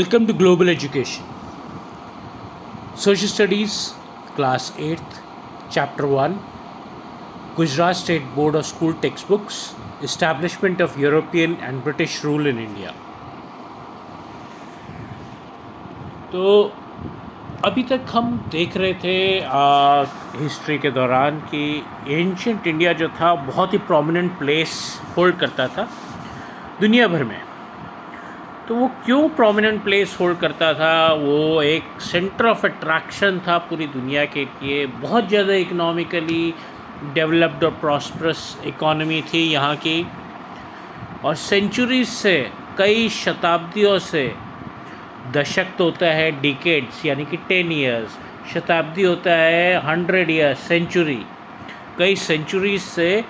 Welcome to Global Education. Social Studies, Class 8th, Chapter 1, Gujarat State Board of School Textbooks, Establishment of European and British Rule in India. तो अभी तक हम देख रहे थे history के दौरान कि एंशियंट इंडिया जो था बहुत ही प्रोमिनेंट प्लेस होल्ड करता था दुनिया भर में। तो वो क्यों प्रोमिनेंट प्लेस होल्ड करता था? वो एक सेंटर ऑफ अट्रैक्शन था पूरी दुनिया के लिए। बहुत ज़्यादा इकोनॉमिकली डेवलप्ड और प्रॉस्परस इकोनॉमी थी यहाँ की, और सेंचुरीज से, कई शताब्दियों से, दशक तो होता है डिकेड्स यानी कि 10 ईयर्स, शताब्दी होता है 100 ईयर्स, सेंचुरी, कई सेंचुरीज से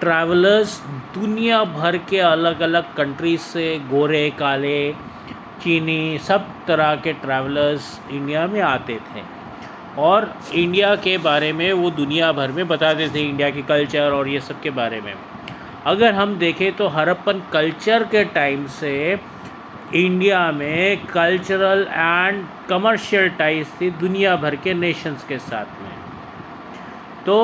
ट्रैवलर्स दुनिया भर के अलग अलग कंट्रीज से, गोरे काले चीनी सब तरह के ट्रैवलर्स इंडिया में आते थे और इंडिया के बारे में वो दुनिया भर में बताते थे, इंडिया की कल्चर और ये सब के बारे में। अगर हम देखें तो हड़प्पन कल्चर के टाइम से इंडिया में कल्चरल एंड कमर्शियल टाइज थी दुनिया भर के नेशंस के साथ में। तो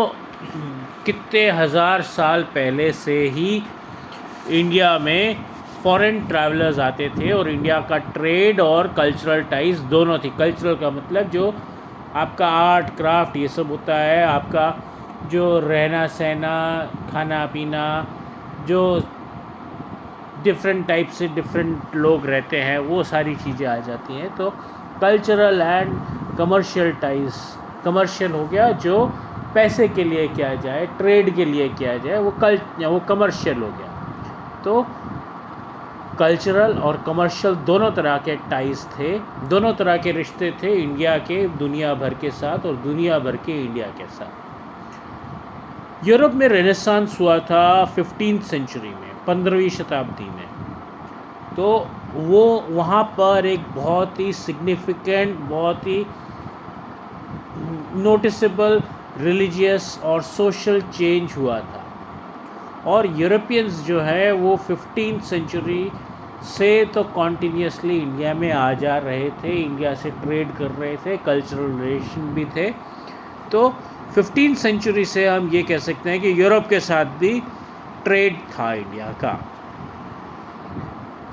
कितने हज़ार साल पहले से ही इंडिया में फॉरेन ट्रैवलर्स आते थे और इंडिया का ट्रेड और कल्चरल टाइज दोनों थी। कल्चरल का मतलब जो आपका आर्ट क्राफ्ट ये सब होता है, आपका जो रहना सहना, खाना पीना, जो डिफरेंट टाइप से डिफरेंट लोग रहते हैं, वो सारी चीज़ें आ जाती हैं। तो cultural and commercial ties, commercial हो गया जो पैसे के लिए किया जाए, ट्रेड के लिए किया जाए, वो कमर्शियल हो गया। तो कल्चरल और कमर्शियल दोनों तरह के टाइज थे, दोनों तरह के रिश्ते थे इंडिया के दुनिया भर के साथ और दुनिया भर के इंडिया के साथ। यूरोप में रेनेसांस हुआ था 15th सेंचुरी में, 15वीं शताब्दी में। तो वो वहाँ पर एक बहुत ही सिग्निफिकेंट, बहुत ही नोटिसेबल रिलीजियस और सोशल चेंज हुआ था। और यूरोपियंस जो है वो 15th सेंचुरी से तो कॉन्टीन्यूसली इंडिया में आ जा रहे थे, इंडिया से ट्रेड कर रहे थे, कल्चरल रिलेशन भी थे। तो 15th सेंचुरी से हम ये कह सकते हैं कि यूरोप के साथ भी ट्रेड था इंडिया का।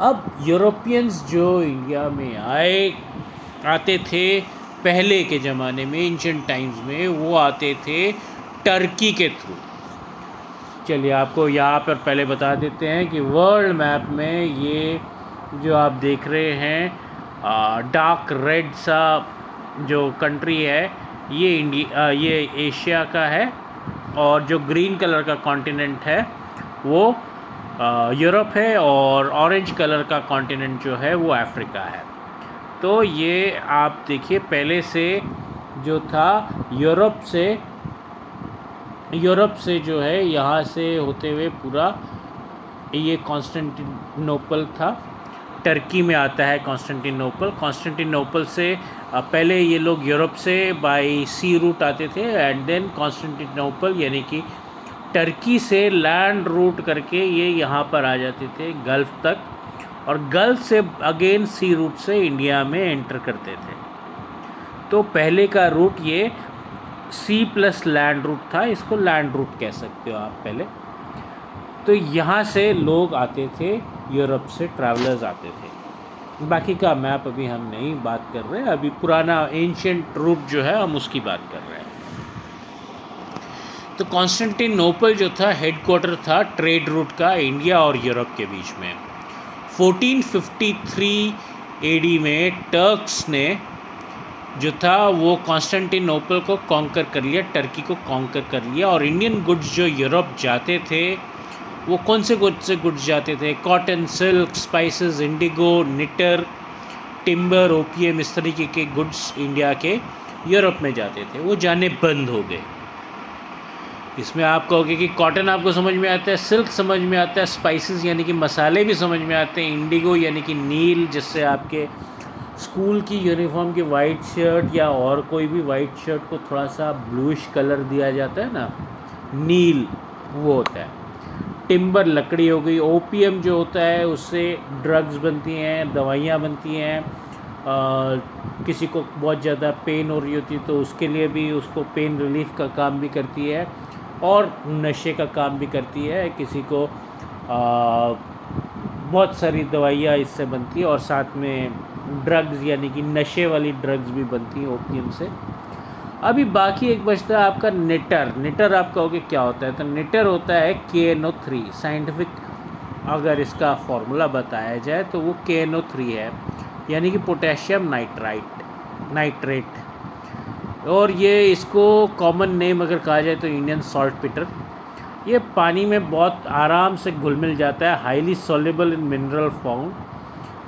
अब यूरोपियंस जो इंडिया में आते थे पहले के ज़माने में, एंशिएंट टाइम्स में, वो आते थे टर्की के थ्रू। चलिए आपको यहाँ पर पहले बता देते हैं कि वर्ल्ड मैप में ये जो आप देख रहे हैं डार्क रेड सा जो कंट्री है, ये एशिया का है, और जो ग्रीन कलर का कॉन्टिनेंट है वो यूरोप है, और ऑरेंज कलर का कॉन्टिनेंट जो है वो अफ्रीका है। तो ये आप देखिए पहले से जो था यूरोप से जो है यहाँ से होते हुए पूरा ये कॉन्स्टेंटिनोपल था, टर्की में आता है कॉन्स्टेंटिनोपल से पहले ये लोग यूरोप से बाय सी रूट आते थे, एंड देन कॉन्स्टेंटिनोपल यानी कि टर्की से लैंड रूट करके ये यहाँ पर आ जाते थे गल्फ़ तक, और गल्फ़ से अगेन सी रूट से इंडिया में एंटर करते थे। तो पहले का रूट ये सी प्लस लैंड रूट था, इसको लैंड रूट कह सकते हो आप पहले। तो यहाँ से लोग आते थे, यूरोप से ट्रैवलर्स आते थे। बाकी का मैप अभी हम नहीं बात कर रहे, अभी पुराना एंशिएंट रूट जो है हम उसकी बात कर रहे हैं। तो कॉन्स्टेंटिनोपल जो था हेडक्वार्टर था ट्रेड रूट का इंडिया और यूरोप के बीच में। 1453 एडी में टर्क्स ने जो था वो कॉन्स्टेंटिनोपल को कॉन्कर कर लिया, टर्की को कॉन्कर कर लिया, और इंडियन गुड्स जो यूरोप जाते थे वो कौन से गुड्स जाते थे? Cotton, silk, spices, indigo, nitre, timber, opium, इस तरीके के गुड्स इंडिया के यूरोप में जाते थे, वो जाने बंद हो गए। इसमें आप कहोगे कि कॉटन आपको समझ में आता है, सिल्क समझ में आता है, स्पाइसेस यानी कि मसाले भी समझ में आते हैं, इंडिगो यानी कि नील, जिससे आपके स्कूल की यूनिफॉर्म की वाइट शर्ट या और कोई भी वाइट शर्ट को थोड़ा सा ब्लूइश कलर दिया जाता है ना, नील वो होता है। टिम्बर लकड़ी हो गई, ओपीएम जो होता है उससे ड्रग्स बनती हैं, दवाइयाँ बनती हैं, किसी को बहुत ज़्यादा पेन हो रही होती है तो उसके लिए भी उसको पेन रिलीफ का काम भी करती है, और नशे का काम भी करती है। किसी को बहुत सारी दवाइयाँ इससे बनती है, और साथ में ड्रग्स यानी कि नशे वाली ड्रग्स भी बनती हैं ओपियम से। अभी बाकी एक बचता है आपका निटर। निटर आप कहोगे क्या होता है, तो निटर होता है KNO3। साइंटिफिक अगर इसका फॉर्मूला बताया जाए तो वो KNO3 है, यानी कि पोटेशियम नाइट्रेट। और ये इसको कॉमन नेम अगर कहा जाए तो इंडियन सॉल्ट पीटर। ये पानी में बहुत आराम से घुल मिल जाता है, highly soluble in mineral form,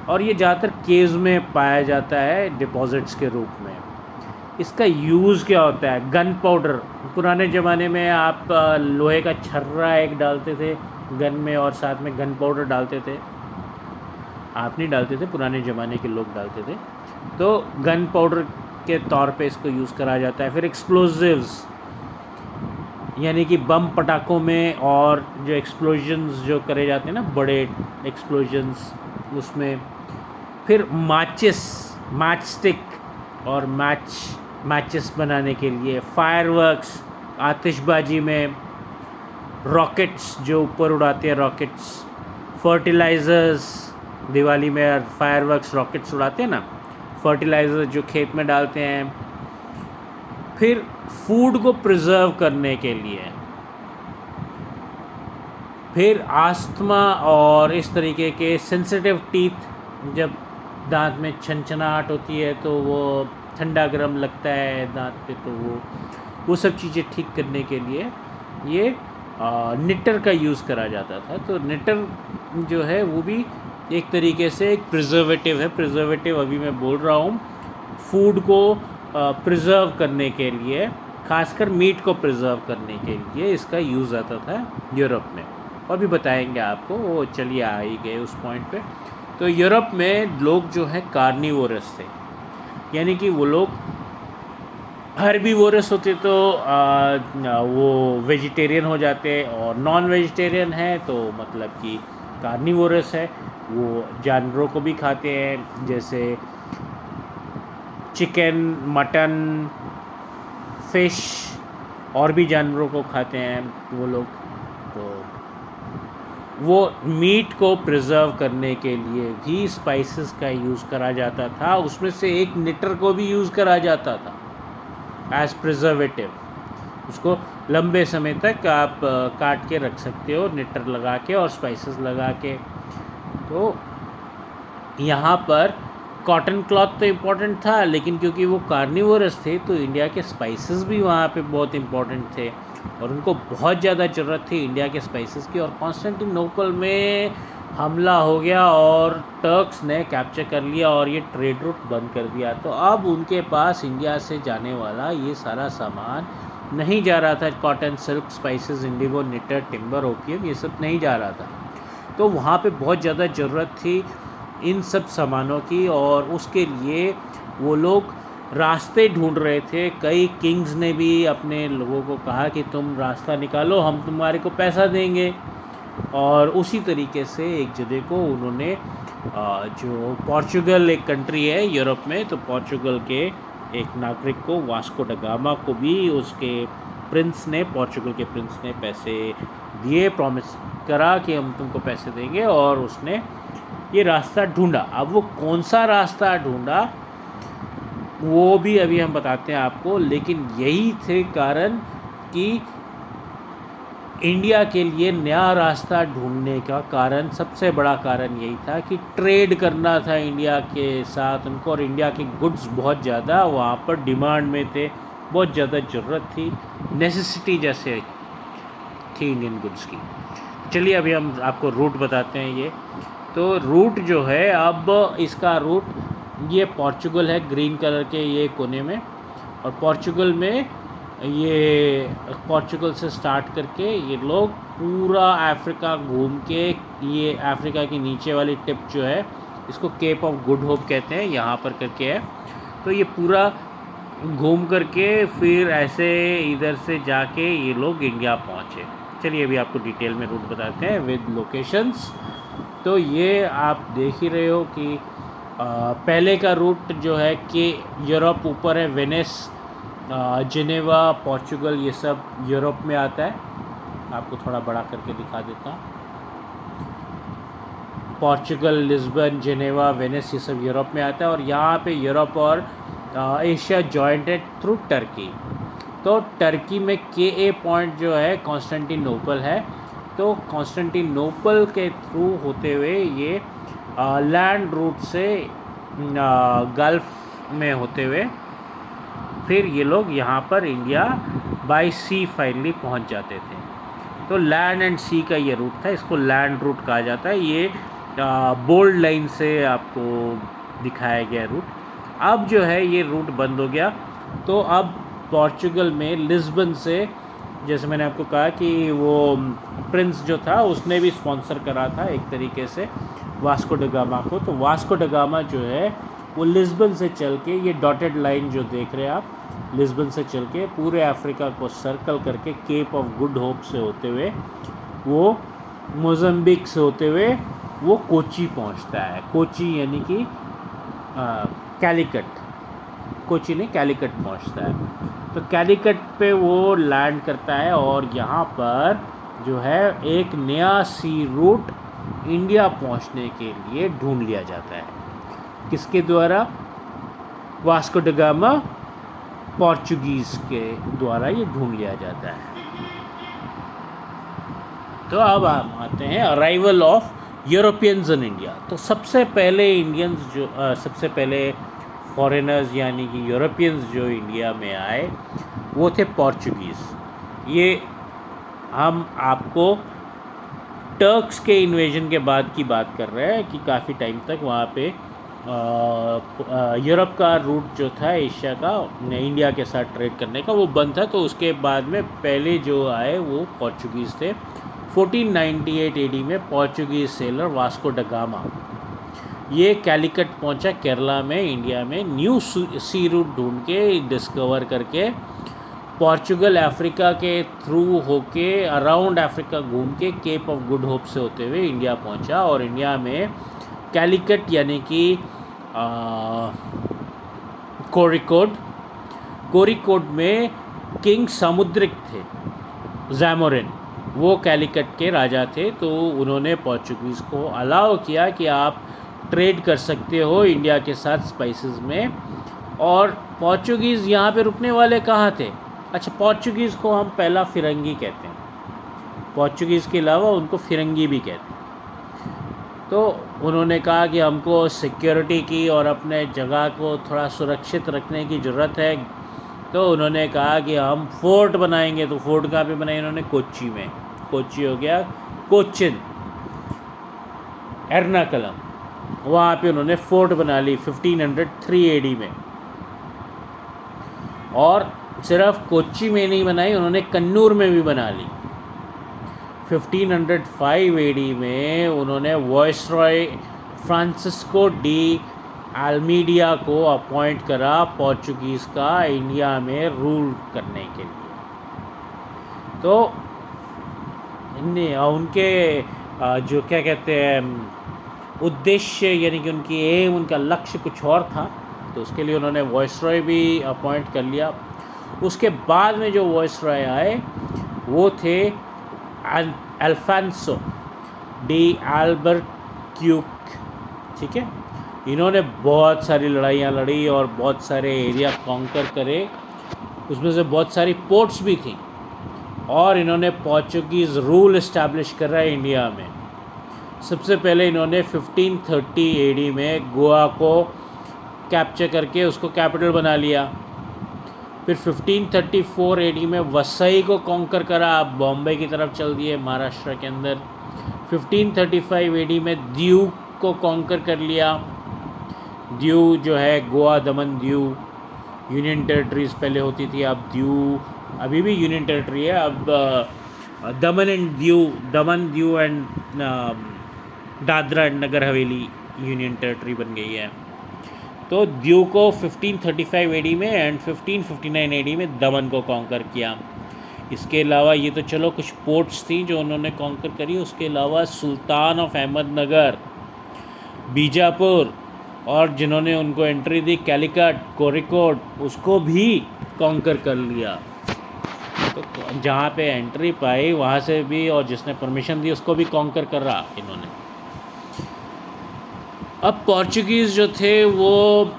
और ये ज़्यादातर केव्स में पाया जाता है डिपॉजिट्स के रूप में। इसका यूज़ क्या होता है, गन पाउडर। पुराने ज़माने में आप लोहे का छर्रा एक डालते थे गन में, और साथ में गन पाउडर डालते थे। आप नहीं डालते थे, पुराने ज़माने के लोग डालते थे। तो गन पाउडर के तौर पे इसको यूज़ करा जाता है। फिर एक्सप्लोजिव्स, यानी कि बम पटाखों में, और जो एक्सप्लोजन्स जो करे जाते हैं ना, बड़े एक्सप्लोजन्स, उसमें। फिर मैच स्टिक और मैचेस बनाने के लिए, फायरवर्क्स, आतिशबाजी में, रॉकेट्स जो ऊपर उड़ाते हैं रॉकेट्स, फर्टिलाइज़र्स, दिवाली में फायरवर्क्स रॉकेट्स उड़ाते हैं ना, फर्टिलाइज़र जो खेत में डालते हैं। फिर फूड को प्रिजर्व करने के लिए, फिर आस्थमा और इस तरीके के सेंसिटिव टीथ, जब दांत में छनछनाहट होती है तो वो ठंडा गर्म लगता है दांत पे, तो वो सब चीज़ें ठीक करने के लिए ये निटर का यूज़ करा जाता था। तो निटर जो है वो भी एक तरीके से एक प्रिजर्वेटिव है। प्रिजर्वेटिव अभी मैं बोल रहा हूँ फूड को प्रिजर्व करने के लिए, खासकर मीट को प्रिजर्व करने के लिए इसका यूज़ आता था यूरोप में। और भी बताएंगे आपको, वो चलिए आ ही गए उस पॉइंट पे। तो यूरोप में लोग जो है कार्निवोरस थे, यानी कि वो लोग हर्बीवोरस होते तो वो वेजिटेरियन हो जाते, और नॉन वेजिटेरियन है तो मतलब कि कार्निवोरस है, वो जानवरों को भी खाते हैं, जैसे चिकन, मटन, फिश, और भी जानवरों को खाते हैं वो लोग। तो वो मीट को प्रिजर्व करने के लिए भी स्पाइसेस का यूज़ करा जाता था। उसमें से एक निटर को भी यूज़ करा जाता था एज प्रिजर्वेटिव। उसको लंबे समय तक आप काट के रख सकते हो निटर लगा के और स्पाइसेस लगा के। तो यहाँ पर कॉटन क्लॉथ तो इम्पोर्टेंट था, लेकिन क्योंकि वो कार्निवोरस थे तो इंडिया के स्पाइसेस भी वहाँ पे बहुत इम्पोर्टेंट थे, और उनको बहुत ज़्यादा ज़रूरत थी इंडिया के स्पाइसेस की। और कॉन्स्टेंटिनोपल में हमला हो गया और टर्क्स ने कैप्चर कर लिया और ये ट्रेड रूट बंद कर दिया। तो अब उनके पास इंडिया से जाने वाला ये सारा सामान नहीं जा रहा था। Cotton, silk, spices, indigo, nitre, timber, opium, ये सब नहीं जा रहा था। तो वहाँ पे बहुत ज़्यादा ज़रूरत थी इन सब सामानों की, और उसके लिए वो लोग रास्ते ढूंढ रहे थे। कई किंग्स ने भी अपने लोगों को कहा कि तुम रास्ता निकालो, हम तुम्हारे को पैसा देंगे। और उसी तरीके से एक जगह को उन्होंने जो पोर्चुगल एक कंट्री है यूरोप में, तो पोर्चुगल के एक नागरिक को, वास्को ड गामा को भी उसके प्रिंस ने, पोर्चुगल के प्रिंस ने पैसे दिए, प्रॉमिस करा कि हम तुमको पैसे देंगे, और उसने ये रास्ता ढूंढा। अब वो कौन सा रास्ता ढूंढा वो भी अभी हम बताते हैं आपको, लेकिन यही थे कारण कि इंडिया के लिए नया रास्ता ढूंढने का कारण, सबसे बड़ा कारण यही था कि ट्रेड करना था इंडिया के साथ उनको, और इंडिया के गुड्स बहुत ज़्यादा वहाँ पर डिमांड में थे, बहुत ज़्यादा ज़रूरत थी, नेसेसिटी जैसे थी इंडियन गुड्स की। चलिए अभी हम आपको रूट बताते हैं। ये तो रूट जो है, अब इसका रूट ये पोर्चुगल है ग्रीन कलर के ये कोने में, और पोर्चुगल में ये पोर्चुगल से स्टार्ट करके ये लोग पूरा अफ्रीका घूम के, ये अफ्रीका की नीचे वाली टिप जो है इसको केप ऑफ गुड होप कहते हैं, यहाँ पर करके है। तो ये पूरा घूम करके फिर ऐसे इधर से जाके ये लोग इंडिया पहुँचे। चलिए अभी आपको डिटेल में रूट बताते हैं विद लोकेशंस। तो ये आप देख ही रहे हो कि पहले का रूट जो है कि यूरोप ऊपर है, वेनिस, जिनेवा, पोर्चुगल, ये सब यूरोप में आता है। आपको थोड़ा बड़ा करके दिखा देता हूँ। पोर्चुगल, लिस्बन, जिनेवा, वेनिस, ये सब यूरोप में आता है। और यहाँ पे यूरोप और एशिया जॉइंट है थ्रू टर्की। तो टर्की में के ए पॉइंट जो है कॉन्स्टेंटिनोपल है। तो कॉन्स्टेंटिनोपल के थ्रू होते हुए ये लैंड रूट से गल्फ़ में होते हुए फिर ये लोग यहाँ पर इंडिया बाय सी फाइनली पहुँच जाते थे। तो लैंड एंड सी का ये रूट था, इसको लैंड रूट कहा जाता है। ये बोल्ड लाइन से आपको दिखाया गया रूट। अब जो है ये रूट बंद हो गया। तो अब पोर्चुगल में लिस्बन से, जैसे मैंने आपको कहा कि वो प्रिंस जो था उसने भी स्पॉन्सर करा था एक तरीके से वास्को ड गामा को। तो वास्को ड गामा जो है वो लिस्बन से चल के, ये डॉटेड लाइन जो देख रहे हैं आप, लिस्बन से चल के पूरे अफ्रीका को सर्कल करके केप ऑफ गुड होप से होते हुए वो मोज़म्बिक से होते हुए वो कोची पहुंचता है। कोची यानी कि कैलिकट, कोची नहीं कैलिकट पहुंचता है। तो कैलिकट पे वो लैंड करता है और यहाँ पर जो है एक नया सी रूट इंडिया पहुंचने के लिए ढूंढ लिया जाता है। किसके द्वारा? वास्को ड गामा, पोर्चुगीज़ के द्वारा ये ढूंढ लिया जाता है। तो अब हम आते हैं arrival of Europeans in India. तो सबसे पहले इंडियंस जो सबसे पहले फॉरेनर्स यानी कि यूरोपियंस जो इंडिया में आए वो थे पोर्चुगीज़। ये हम आपको टर्क्स के इन्वेजन के बाद की बात कर रहे हैं कि काफ़ी टाइम तक वहाँ पे यूरोप का रूट जो था एशिया का इंडिया के साथ ट्रेड करने का वो बंद था। तो उसके बाद में पहले जो आए वो पोर्चुगीज़ थे। 1498 एडी में Portuguese seller Vasco da Gama ये कैलिकट पहुंचा केरला में, इंडिया में न्यू सी रूट ढूंढ के डिस्कवर करके पोर्चुगल अफ्रीका के थ्रू होके अराउंड अफ्रीका घूम के केप ऑफ गुड होप से होते हुए इंडिया पहुंचा। और इंडिया में कैलिकट यानी कि कोरिकोड में किंग समुद्रिक थे, जैमोरिन, वो कैलिकट के राजा थे। तो उन्होंने पोर्चुगीज़ को अलाउ किया कि आप ट्रेड कर सकते हो इंडिया के साथ स्पाइसेस में। और पोर्चुगीज़ यहाँ पे रुकने वाले कहाँ थे? अच्छा, पोर्चुगीज़ को हम पहला फिरंगी कहते हैं, पोर्चुगीज़ के अलावा उनको फिरंगी भी कहते हैं। तो उन्होंने कहा कि हमको सिक्योरिटी की और अपने जगह को थोड़ा सुरक्षित रखने की ज़रूरत है। तो उन्होंने कहा कि हम फोर्ट बनाएंगे। तो फोर्ट कहाँ पे बनाए इन्होंने? कोच्चि में। कोच्चि हो गया कोचिन, एर्नाकुलम, वहाँ पे उन्होंने फोर्ट बना ली 1503 एडी में। और सिर्फ कोच्चि में नहीं बनाई, उन्होंने कन्नूर में भी बना ली। 1505 एडी में उन्होंने वॉइसरॉय फ्रांसिस्को डी अल्मीडिया को अपॉइंट करा पोर्चुगीज़ का इंडिया में रूल करने के लिए। तो उनके जो क्या कहते हैं उद्देश्य यानी कि उनकी एम, उनका लक्ष्य कुछ और था। तो उसके लिए उन्होंने वॉइसरॉय भी अपॉइंट कर लिया। उसके बाद में जो वॉइसरॉय आए वो थे अल्फांसो डी अल्बुकर्क, ठीक है। इन्होंने बहुत सारी लड़ाइयाँ लड़ी और बहुत सारे एरिया कॉन्कर करे, उसमें से बहुत सारी पोर्ट्स भी थी। और इन्होंने पोर्चुगीज़ रूल इस्टेब्लिश करा इंडिया में। सबसे पहले इन्होंने 1530 एडी में गोवा को कैप्चर करके उसको कैपिटल बना लिया। फिर 1534 एडी में वसई को कॉन्कर करा, आप बॉम्बे की तरफ चल दिए महाराष्ट्र के अंदर। 1535 एडी में दीव को कॉन्कर कर लिया। दीव जो है गोवा, दमन, दीव यूनियन टेरिटरीज़ पहले होती थी, अब दीव अभी भी यूनियन टेरिटरी है। अब Daman and Diu and Dadra and Nagar Haveli union territory बन गई है। तो दीव को 1535 एडी में एंड 1559 एडी में दमन को कॉन्कर किया। इसके अलावा ये तो चलो कुछ पोर्ट्स थी जो उन्होंने कॉन्कर करी। उसके अलावा सुल्तान ऑफ अहमदनगर, बीजापुर, और जिन्होंने उनको एंट्री दी कैलिकट, कोरिकोट, उसको भी कॉन्कर कर लिया। तो जहाँ पे एंट्री पाई वहाँ से भी, और जिसने परमिशन दी उसको भी कॉन्कर कर रहा इन्होंने। अब पोर्चुगीज़ जो थे वो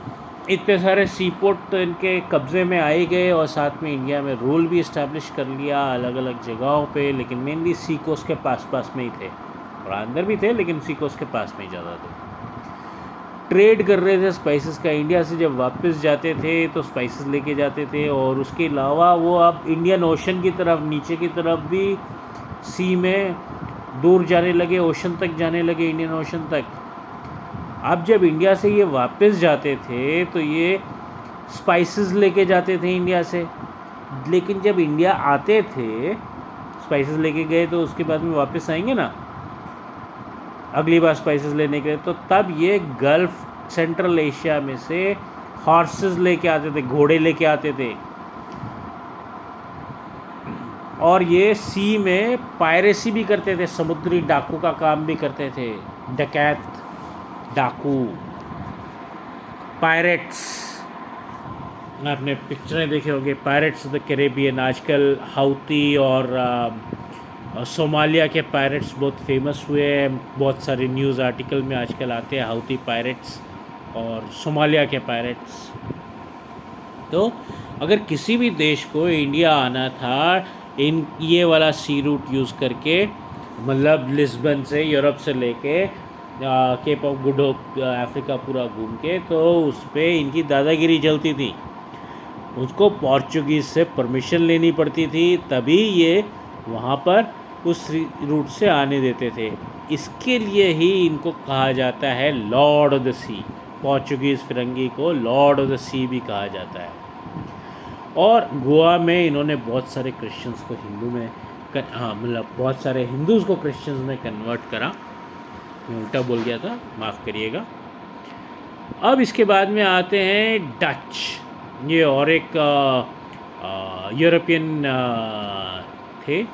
इतने सारे सी पोर्ट तो इनके कब्ज़े में आ ही गए, और साथ में इंडिया में रूल भी इस्टेब्लिश कर लिया अलग अलग जगहों पे, लेकिन मेनली सी कोस्ट के पास में ही थे, और अंदर भी थे लेकिन सी कोस्ट के पास में ही ज़्यादा थे। ट्रेड कर रहे थे स्पाइसेस का। इंडिया से जब वापस जाते थे तो स्पाइसेस लेके जाते थे, और उसके अलावा वो अब इंडियन ओशन की तरफ, नीचे की तरफ भी सी में दूर जाने लगे, ओशन तक जाने लगे, इंडियन ओशन तक। अब जब इंडिया से ये वापस जाते थे तो ये स्पाइसेस लेके जाते थे इंडिया से, लेकिन जब इंडिया आते थे स्पाइसेस लेके गए तो उसके बाद में वापस आएंगे ना अगली बार स्पाइसेस लेने के लिए, तो तब ये गल्फ़ सेंट्रल एशिया में से हॉर्सेस लेके आते थे, घोड़े लेके आते थे, और ये सी में पायरेसी भी करते थे, समुद्री डाकू का काम भी करते थे, डकैत, डाकू, पायरेट्स। आपने पिक्चरें देखे होंगे पायरेट्स ऑफ द कैरेबियन। आजकल हाउती और सोमालिया के पायरेट्स बहुत फेमस हुए हैं, बहुत सारे न्यूज़ आर्टिकल में आजकल आते हैं हाउती पायरेट्स और सोमालिया के पायरेट्स। तो अगर किसी भी देश को इंडिया आना था इन ये वाला सी रूट यूज़ करके, मतलब लिस्बन से, यूरोप से लेके Cape of Good Hope, Africa पूरा घूम के, तो उस पर इनकी दादागिरी चलती थी। उसको पोर्चुगीज़ से परमिशन लेनी पड़ती थी, तभी ये वहाँ पर उस रूट से आने देते थे। इसके लिए ही इनको कहा जाता है lord of the sea. Portuguese फिरंगी को लॉर्ड ऑफ द सी भी कहा जाता है। और गोवा में इन्होंने बहुत सारे क्रिश्चियंस को हिंदू में मतलब बहुत सारे हिंदूज़ को क्रिश्चियंस में कन्वर्ट करा। मैं उल्टा बोल गया था, माफ़ करिएगा। अब इसके बाद में आते हैं डच। ये और एक यूरोपियन थे,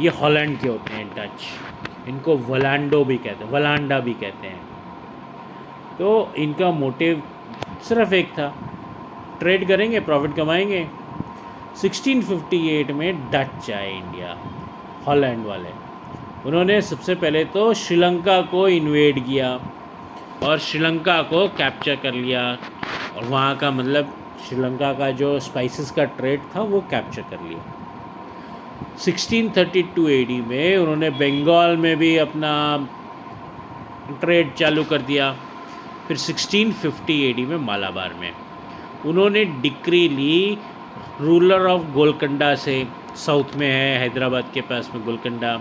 ये हॉलैंड के होते हैं डच। इनको वलांडो भी कहते हैं, वलांडा भी कहते हैं। तो इनका मोटिव सिर्फ एक था, ट्रेड करेंगे, प्रॉफिट कमाएंगे। 1658 में डच आए इंडिया, हॉलैंड वाले। उन्होंने सबसे पहले तो श्रीलंका को इन्वेड किया और श्रीलंका को कैप्चर कर लिया, और वहाँ का मतलब श्रीलंका का जो स्पाइसेस का ट्रेड था वो कैप्चर कर लिया। 1632 एडी में उन्होंने बंगाल में भी अपना ट्रेड चालू कर दिया। फिर 1650 एडी में मालाबार में उन्होंने डिक्री ली रूलर ऑफ गोलकंडा से, साउथ में है हैदराबाद के पास में गोलकंडा।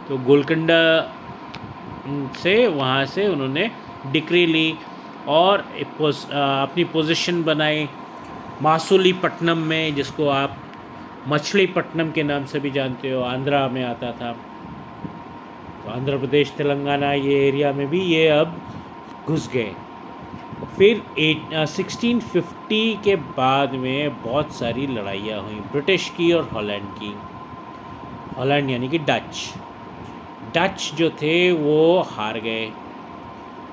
तो गोलकंडा से वहाँ से उन्होंने डिक्री ली और अपनी पोजीशन बनाई मासूलीपट्टनम में, जिसको आप मछलीपट्टनम के नाम से भी जानते हो, आंध्रा में आता था। तो आंध्र प्रदेश, तेलंगाना, ये एरिया में भी ये अब घुस गए। फिर 1650 के बाद में बहुत सारी लड़ाइयाँ हुई, ब्रिटिश की और हॉलैंड की। हॉलैंड यानी कि डच जो थे वो हार गए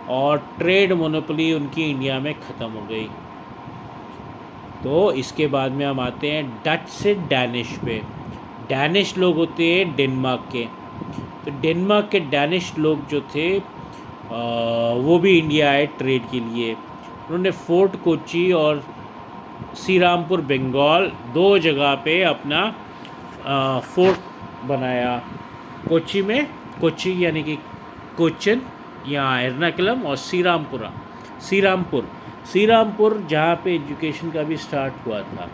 और ट्रेड मोनोपोली उनकी इंडिया में ख़त्म हो गई। तो इसके बाद में हम आते हैं डच से डैनिश पे। डैनिश लोग होते हैं डेनमार्क के। तो डेनमार्क के डैनिश लोग जो थे वो भी इंडिया आए ट्रेड के लिए। उन्होंने फोर्ट कोची और श्रीरामपुर बंगाल, दो जगह पे अपना फोर्ट बनाया। कोची में, कोची यानी कि कोचिन या एर्नाकुलम, और श्रीरामपुर जहाँ पे एजुकेशन का भी स्टार्ट हुआ था,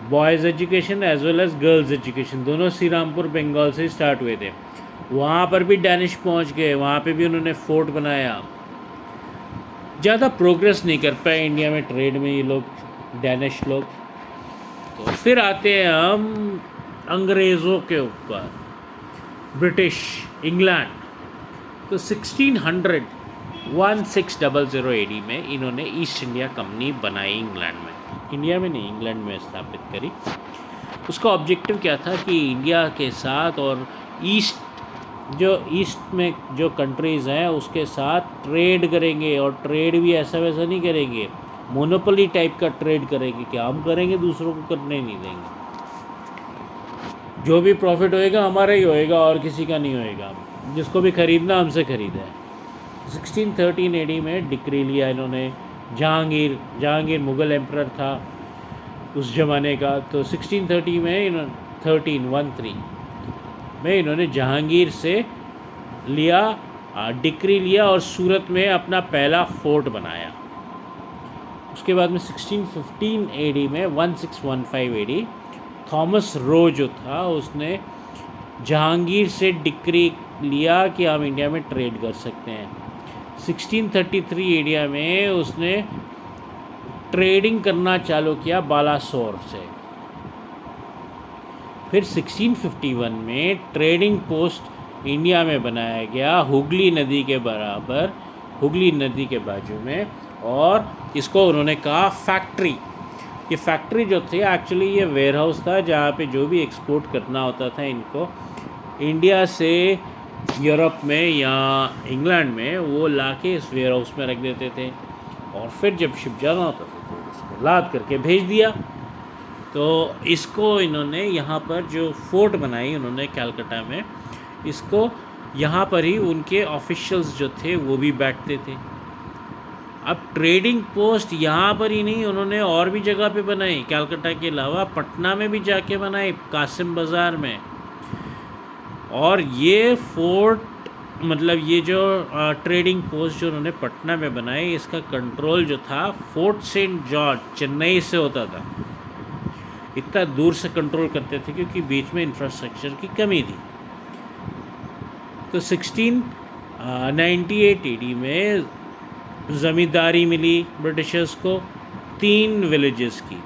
boys education as well as girls education, दोनों श्रीरामपुर बंगाल से स्टार्ट हुए थे। वहाँ पर भी डैनिश पहुँच गए, वहाँ पे भी उन्होंने फोर्ट बनाया। ज़्यादा प्रोग्रेस नहीं कर पाए इंडिया में ट्रेड में ये लोग, डैनिश लोग। तो फिर आते हैं हम अंग्रेज़ों के ऊपर, ब्रिटिश, इंग्लैंड। तो 1600 एडी में इन्होंने ईस्ट इंडिया कंपनी बनाई इंग्लैंड में, इंडिया में नहीं, इंग्लैंड में स्थापित करी। उसका ऑब्जेक्टिव क्या था कि इंडिया के साथ और ईस्ट जो ईस्ट में जो कंट्रीज़ हैं उसके साथ ट्रेड करेंगे, और ट्रेड भी ऐसा वैसा नहीं करेंगे, मोनोपोली टाइप का ट्रेड करेंगे कि हम करेंगे, दूसरों को करने नहीं देंगे, जो भी प्रॉफिट होएगा हमारा ही होएगा और किसी का नहीं होएगा, जिसको भी ख़रीदना हमसे ख़रीदा है। 1613 एडी में डिक्री लिया इन्होंने। जहांगीर मुग़ल एम्परर था उस ज़माने का, तो 1630 में 1313 में इन्होंने जहांगीर से लिया, डिक्री लिया और सूरत में अपना पहला फोर्ट बनाया। उसके बाद में 1615 एडी में 1615 एडी थॉमस रो जो था उसने जहांगीर से डिक्री लिया कि हम इंडिया में ट्रेड कर सकते हैं। 1633 एडिया में उसने ट्रेडिंग करना चालू किया बालासोर से। फिर 1651 में ट्रेडिंग पोस्ट इंडिया में बनाया गया हुगली नदी के बराबर, हुगली नदी के बाजू में, और इसको उन्होंने कहा फैक्ट्री। ये फैक्ट्री जो थी एक्चुअली ये वेयर हाउस था जहाँ पे जो भी एक्सपोर्ट करना होता था इनको इंडिया से यूरोप में या इंग्लैंड में, वो लाके इस वेयर हाउस में रख देते थे, और फिर जब शिप जाना होता था तो उसको लाद करके भेज दिया। तो इसको इन्होंने यहाँ पर जो फोर्ट बनाई उन्होंने कलकत्ता में, इसको यहाँ पर ही उनके ऑफिशियल्स जो थे वो भी बैठते थे। अब ट्रेडिंग पोस्ट यहाँ पर ही नहीं, उन्होंने और भी जगह पे बनाई, कलकत्ता के अलावा पटना में भी जाके बनाई, कासिम बाज़ार में। और ये फोर्ट मतलब ये जो ट्रेडिंग पोस्ट जो उन्होंने पटना में बनाई, इसका कंट्रोल जो था फोर्ट सेंट जॉर्ज चेन्नई से होता था। इतना दूर से कंट्रोल करते थे क्योंकि बीच में इंफ्रास्ट्रक्चर की कमी थी। तो 1698 एडी में ज़मींदारी मिली ब्रिटिशर्स को 3 विलेजेस की,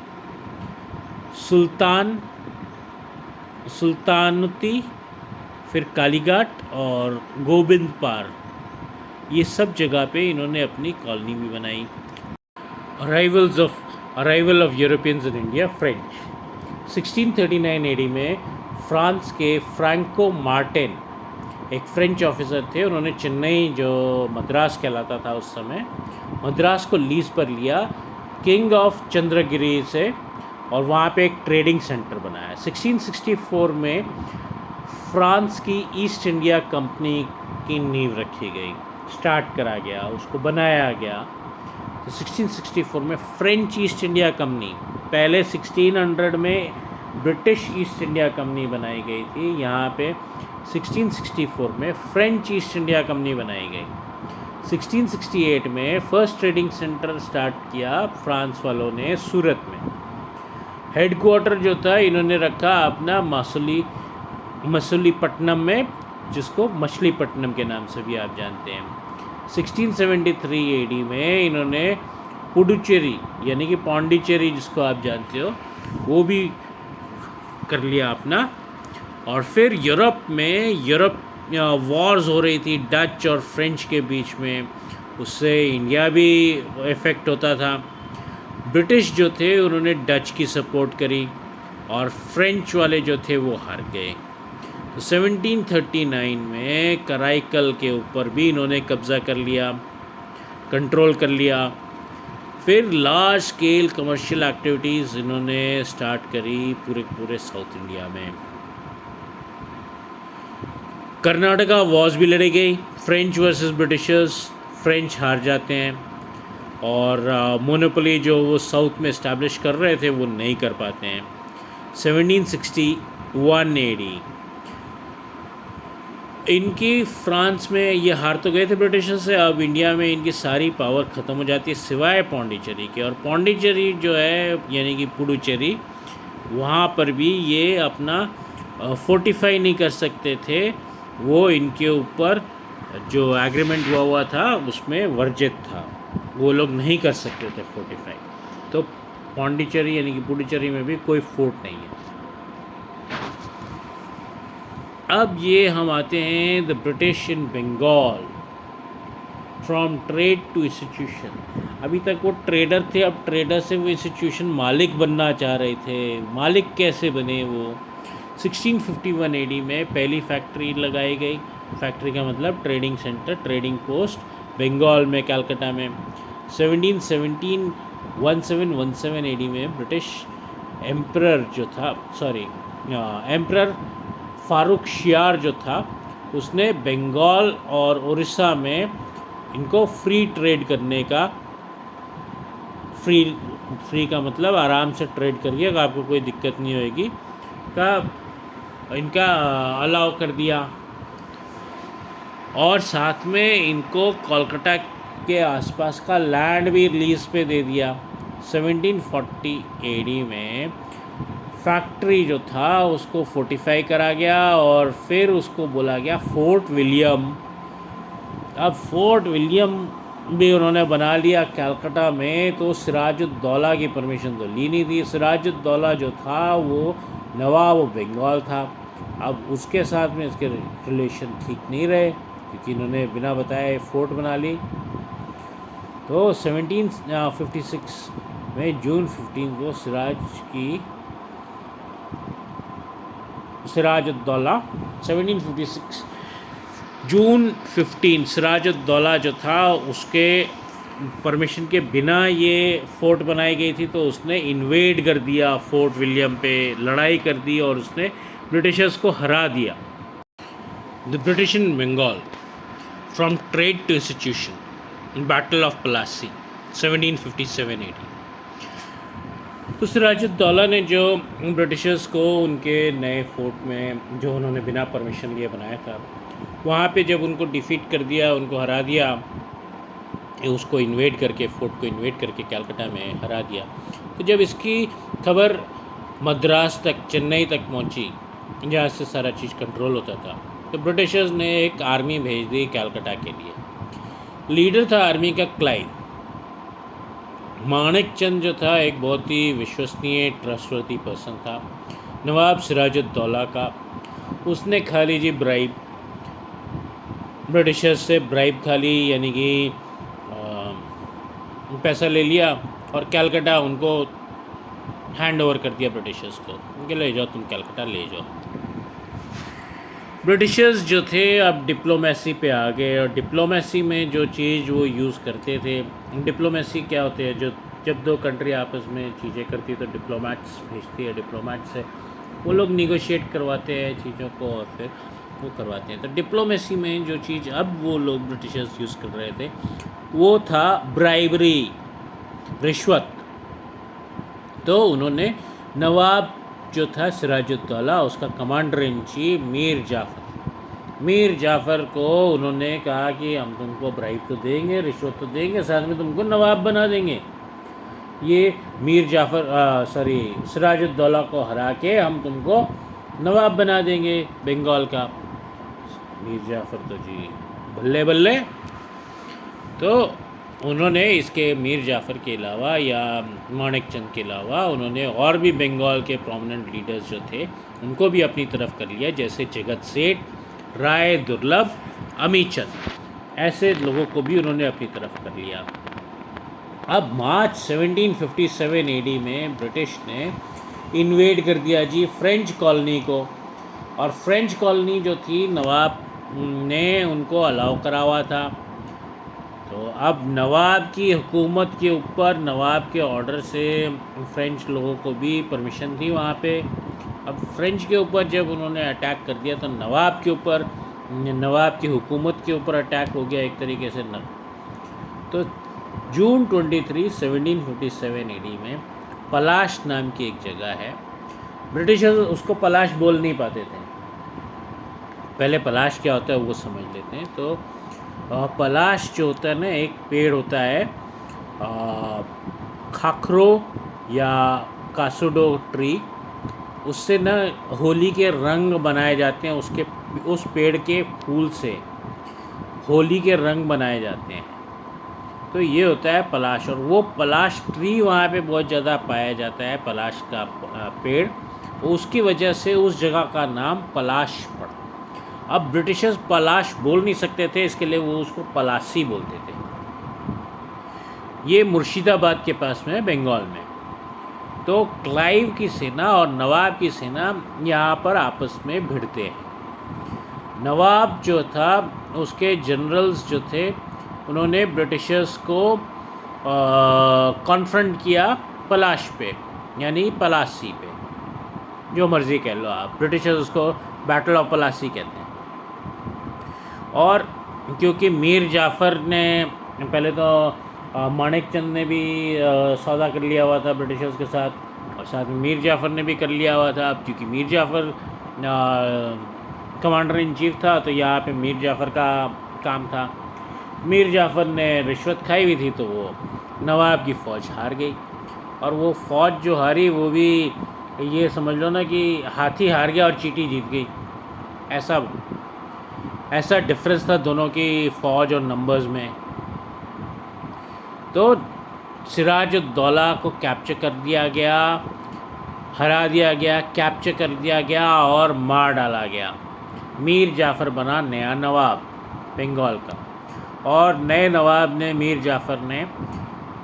सुल्तानुती, फिर कालीघाट और गोबिंदपार। ये सब जगह पे इन्होंने अपनी कॉलोनी भी बनाई। Arrival of Europeans in India, French. 1639 AD में फ्रांस के फ्रैंको मार्टिन एक फ्रेंच ऑफिसर थे, उन्होंने चेन्नई जो मद्रास कहलाता था उस समय, मद्रास को लीज पर लिया किंग ऑफ चंद्रगिरी से, और वहाँ पे एक ट्रेडिंग सेंटर बनाया। 1664 में फ्रांस की ईस्ट इंडिया कंपनी की नींव रखी गई, स्टार्ट करा गया, उसको बनाया गया। तो 1664 में फ्रेंच ईस्ट इंडिया कंपनी, पहले 1600 में ब्रिटिश ईस्ट इंडिया कंपनी बनाई गई थी, यहाँ पे 1664 में फ्रेंच ईस्ट इंडिया कंपनी बनाई गई। 1668 में फर्स्ट ट्रेडिंग सेंटर स्टार्ट किया फ्रांस वालों ने सूरत में। हेडक्वार्टर जो था इन्होंने रखा अपना मसूलीपट्टनम में, जिसको मछलीपट्टनम के नाम से भी आप जानते हैं। 1673 एडी में इन्होंने पुडुचेरी यानी कि पौंडीचेरी जिसको आप जानते हो वो भी कर लिया अपना। और फिर यूरोप वॉर्स हो रही थी डच और फ्रेंच के बीच में, उससे इंडिया भी इफ़ेक्ट होता था। ब्रिटिश जो थे उन्होंने डच की सपोर्ट करी और फ्रेंच वाले जो थे वो हार गए। तो 1739 में कराईकल के ऊपर भी इन्होंने कब्ज़ा कर लिया, कंट्रोल कर लिया। फिर लार्ज स्केल कमर्शियल एक्टिविटीज़ इन्होंने स्टार्ट करी पूरे साउथ इंडिया में। कर्नाटका वॉर्स भी लड़ी गई, फ्रेंच वर्सेस ब्रिटिशर्स, फ्रेंच हार जाते हैं, और मोनोपोली जो वो साउथ में इस्टेब्लिश कर रहे थे वो नहीं कर पाते हैं। 1761 एडी इनकी फ्रांस में ये हार तो गए थे ब्रिटिशर से, अब इंडिया में इनकी सारी पावर ख़त्म हो जाती है सिवाय पौंडीचेरी के। और पौंडीचेरी जो है यानी कि पुडुचेरी, वहाँ पर भी ये अपना फोर्टिफाई नहीं कर सकते थे, वो इनके ऊपर जो एग्रीमेंट हुआ था उसमें वर्जित था, वो लोग नहीं कर सकते थे फोर्टिफाई। तो पौंडीचेरी यानी कि पुडुचेरी में भी कोई फोर्ट नहीं है। अब ये हम आते हैं the British in Bengal, from trade to institution. अभी तक वो ट्रेडर थे, अब ट्रेडर से वो इंस्टीट्यूशन मालिक बनना चाह रहे थे। मालिक कैसे बने वो? 1651 एडी में पहली फैक्ट्री लगाई गई फैक्ट्री का मतलब trading centre, trading post Bengal में, कलकत्ता में। 1717 एडी में ब्रिटिश एम्परर जो था, एम्परर फारूक शियार जो था, उसने बंगाल और उड़ीसा में इनको फ्री ट्रेड करने का, फ्री का मतलब आराम से ट्रेड करिए, अगर आपको कोई दिक्कत नहीं होएगी, का इनका अलाउ कर दिया। और साथ में इनको कोलकाता के आसपास का लैंड भी लीज पे दे दिया। 1740 एडी में फैक्ट्री जो था उसको फोर्टिफाई करा गया और फिर उसको बोला गया फोर्ट विलियम। अब फोर्ट विलियम भी उन्होंने बना लिया कलकत्ता में, तो सिराजुद्दौला की परमिशन तो ली नहीं थी। सिराजुद्दौला जो था वो नवाब बंगाल था। अब उसके साथ में इसके रिलेशन ठीक नहीं रहे, क्योंकि इन्होंने बिना बताए फोर्ट बना ली। तो 1756 में जून 15 को सिराजुद्दौला 1756 जून 15 सिराजुद्दौला जो था उसके परमिशन के बिना ये फोर्ट बनाई गई थी, तो उसने इन्वेड कर दिया फोर्ट विलियम पे, लड़ाई कर दी और उसने ब्रिटिशर्स को हरा दिया। The British in Bengal from trade to institution, battle of Plassey 1757 AD. तो सिराजुद्दौला ने जो ब्रिटिशर्स को उनके नए फोर्ट में जो उन्होंने बिना परमिशन लिए बनाया था, वहाँ पे जब उनको डिफीट कर दिया, उनको हरा दिया, उसको इन्वेड करके, फोर्ट को इन्वेड करके कलकत्ता में हरा दिया। तो जब इसकी खबर मद्रास तक, चेन्नई तक पहुँची, जहाँ से सारा चीज़ कंट्रोल होता था, तो ब्रिटिशर्स ने एक आर्मी भेज दी कलकत्ता के लिए। लीडर था आर्मी का क्लाइव। माणिक चंद जो था एक बहुत ही विश्वसनीय, ट्रस्टवर्दी पर्सन था, नवाब सिराजुद्दौला का। उसने खा ली जी ब्राइब, ब्रिटिशर्स से ब्राइब खा ली, यानी कि पैसा ले लिया और कलकत्ता उनको हैंड ओवर कर दिया ब्रिटिशर्स को, उनके ले जाओ, तुम कलकत्ता ले जाओ। ब्रिटिशर्स जो थे अब डिप्लोमेसी पे आ गए, और डिप्लोमेसी में जो चीज़ वो यूज़ करते थे, डिप्लोमेसी क्या होते हैं, जो जब दो कंट्री आपस में चीज़ें करती तो डिप्लोमेट्स भेजती है, डिप्लोमेट से वो लोग निगोशिएट करवाते हैं चीज़ों को और फिर वो करवाते हैं। तो डिप्लोमेसी में जो चीज़ अब वो लोग ब्रिटिशर्स यूज़ कर रहे थे वो था ब्राइबरी, रिश्वत। तो उन्होंने नवाब जो था सिराजुद्दौला, उसका commander in chief Mir Jafar को उन्होंने कहा कि हम तुमको ब्राइब तो देंगे, रिश्वत तो देंगे, साथ में तुमको नवाब बना देंगे। ये सिराजुद्दौला को हरा के हम तुमको नवाब बना देंगे बंगाल का। मीर जाफ़र तो जी बल्ले बल्ले। तो उन्होंने इसके मीर जाफ़र के अलावा या माणिक चंद के अलावा उन्होंने और भी बंगाल के प्रोमिनेंट लीडर्स जो थे उनको भी अपनी तरफ कर लिया, जैसे जगत सेठ, राय दुर्लभ, अमी चंद, ऐसे लोगों को भी उन्होंने अपनी तरफ कर लिया। अब मार्च 1757 एडी में ब्रिटिश ने इन्वेड कर दिया जी फ्रेंच कॉलोनी को, और फ्रेंच कॉलोनी जो थी नवाब ने उनको अलाउ करा हुआ था। तो अब नवाब की हुकूमत के ऊपर, नवाब के ऑर्डर से फ्रेंच लोगों को भी परमिशन थी वहाँ पे। अब फ्रेंच के ऊपर जब उन्होंने अटैक कर दिया तो नवाब के ऊपर, नवाब की हुकूमत के ऊपर अटैक हो गया एक तरीके से न। तो जून 23, 1757 एडी में पलाश नाम की एक जगह है, ब्रिटिशर्स उसको पलाश बोल नहीं पाते थे, पहले पलाश क्या होता है वो समझ लेते हैं। तो पलाश जो होता है ना, एक पेड़ होता है खाखरो या कासुडो ट्री, उससे ना होली के रंग बनाए जाते हैं, उस पेड़ के फूल से होली के रंग बनाए जाते हैं। तो ये होता है पलाश, और वो पलाश ट्री वहाँ पे बहुत ज़्यादा पाया जाता है, पलाश का पेड़, उसकी वजह से उस जगह का नाम पलाश पड़ा। अब ब्रिटिशर्स पलाश बोल नहीं सकते थे, इसके लिए वो उसको पलासी बोलते थे। ये मुर्शिदाबाद के पास में है, बंगाल में। तो क्लाइव की सेना और नवाब की सेना यहाँ पर आपस में भिड़ते हैं। नवाब जो था उसके जनरल्स जो थे उन्होंने ब्रिटिशर्स को कॉन्फ्रंट किया पलाश पे, यानी पलासी पे, जो मर्ज़ी कह लो आप, ब्रिटिशर्स उसको बैटल ऑफ पलासी कहते हैं। और क्योंकि मीर जाफ़र ने पहले तो माणिक चंद ने भी सौदा कर लिया हुआ था ब्रिटिशर्स के साथ, और साथ में मीर जाफ़र ने भी कर लिया हुआ था। अब क्योंकि Mir Jafar commander in chief था तो यहाँ पे मीर जाफ़र का काम था। मीर जाफ़र ने रिश्वत खाई हुई थी तो वो नवाब की फ़ौज हार गई, और वो फ़ौज जो हारी वो भी ये समझ लो ना कि हाथी हार गया और चींटी जीत गई, ऐसा डिफरेंस था दोनों की फ़ौज और नंबर्स में। तो सिराजुद्दौला को कैप्चर कर दिया गया, हरा दिया गया, कैप्चर कर दिया गया और मार डाला गया। मीर जाफ़र बना नया नवाब बंगाल का, और नए नवाब ने, मीर जाफ़र ने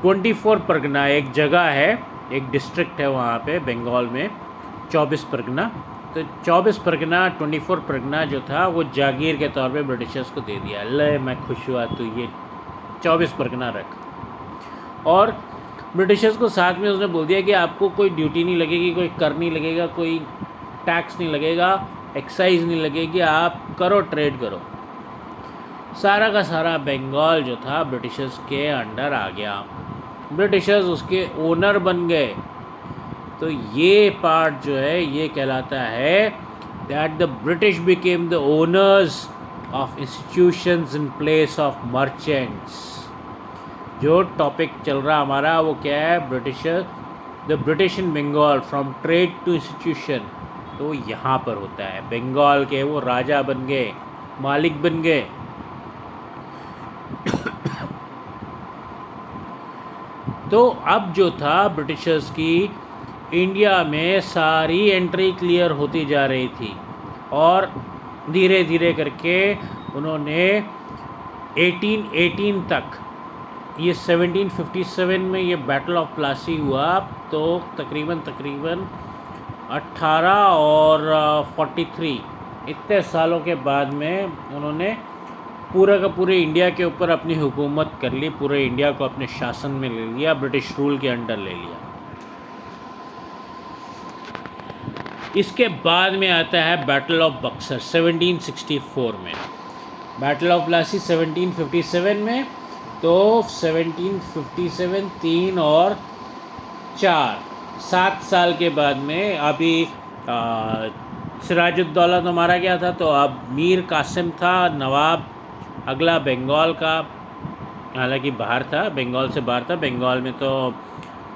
24 परगना, एक जगह है, एक डिस्ट्रिक्ट है वहाँ पे बंगाल में 24 परगना, तो 24 परगना 24 परगना जो था वो जागीर के तौर पे ब्रिटिशर्स को दे दिया। ले मैं खुश हुआ, तो ये 24 परगना रख। और ब्रिटिशर्स को साथ में उसने बोल दिया कि आपको कोई ड्यूटी नहीं लगेगी, कोई कर नहीं लगेगा, कोई टैक्स नहीं लगेगा, एक्साइज नहीं लगेगी, आप करो, ट्रेड करो। सारा का सारा बंगाल जो था ब्रिटिशर्स के अंडर आ गया, ब्रिटिशर्स उसके ओनर बन गए। तो ये पार्ट जो है ये कहलाता है that the British became the owners of institutions in place of merchants. जो टॉपिक चल रहा हमारा वो क्या है, Britisher, the British in Bengal from trade to institution. तो यहाँ पर होता है बंगाल के वो राजा बन गए, मालिक बन गए। तो अब जो था ब्रिटिशर्स की इंडिया में सारी एंट्री क्लियर होती जा रही थी, और धीरे धीरे करके उन्होंने 1818 तक, ये 1757 में ये बैटल ऑफ प्लासी हुआ, तो तकरीबन 18 और 43 इतने सालों के बाद में उन्होंने पूरा का पूरे इंडिया के ऊपर अपनी हुकूमत कर ली, पूरे इंडिया को अपने शासन में ले लिया, ब्रिटिश रूल के अंडर ले लिया। इसके बाद में आता है बैटल ऑफ बक्सर 1764 में, बैटल ऑफ प्लासी 1757 में। तो 1757 3 और 4 7 साल के बाद में अभी सिराजुद्दौला तो मारा गया था, तो अब मीर कासिम था नवाब अगला बंगाल का, हालांकि बाहर था, बंगाल से बाहर था। बंगाल में तो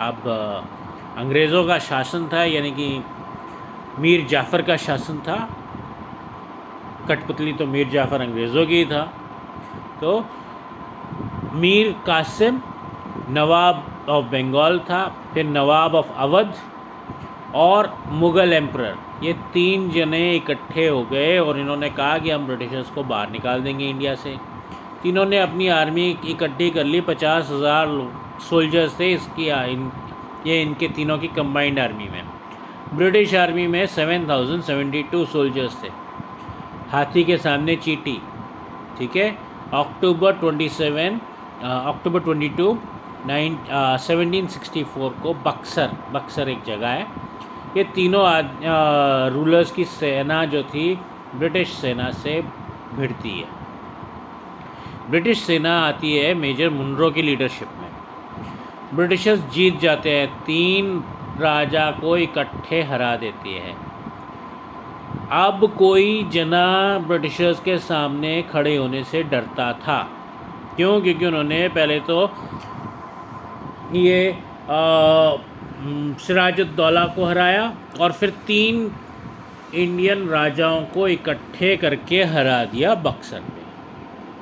अब अंग्रेज़ों का शासन था, यानी कि मीर जाफ़र का शासन था। कठपुतली तो मीर जाफ़र अंग्रेज़ों की था। तो मीर कासिम नवाब ऑफ बंगाल था, फिर नवाब ऑफ अवध और मुग़ल एम्परर, ये 3 जने इकट्ठे हो गए और इन्होंने कहा कि हम ब्रिटिशर्स को बाहर निकाल देंगे इंडिया से। तीनों ने अपनी आर्मी इकट्ठी कर ली, 50,000 सोल्जर्स थे ये इनके तीनों की कंबाइंड आर्मी में। ब्रिटिश आर्मी में 7072 सोल्जर्स थे, हाथी के सामने चींटी, ठीक है। अक्टूबर 22 1764 को बक्सर एक जगह है, ये तीनों रूलर्स की सेना जो थी ब्रिटिश सेना से भिड़ती है। ब्रिटिश सेना आती है मेजर मुनरो की लीडरशिप में, ब्रिटिशर्स जीत जाते हैं, 3 राजा को इकट्ठे हरा देती है। अब कोई जना ब्रिटिशर्स के सामने खड़े होने से डरता था, क्यों? क्योंकि उन्होंने पहले तो ये सिराजुद्दौला को हराया और फिर 3 इंडियन राजाओं को इकट्ठे करके हरा दिया बक्सर में।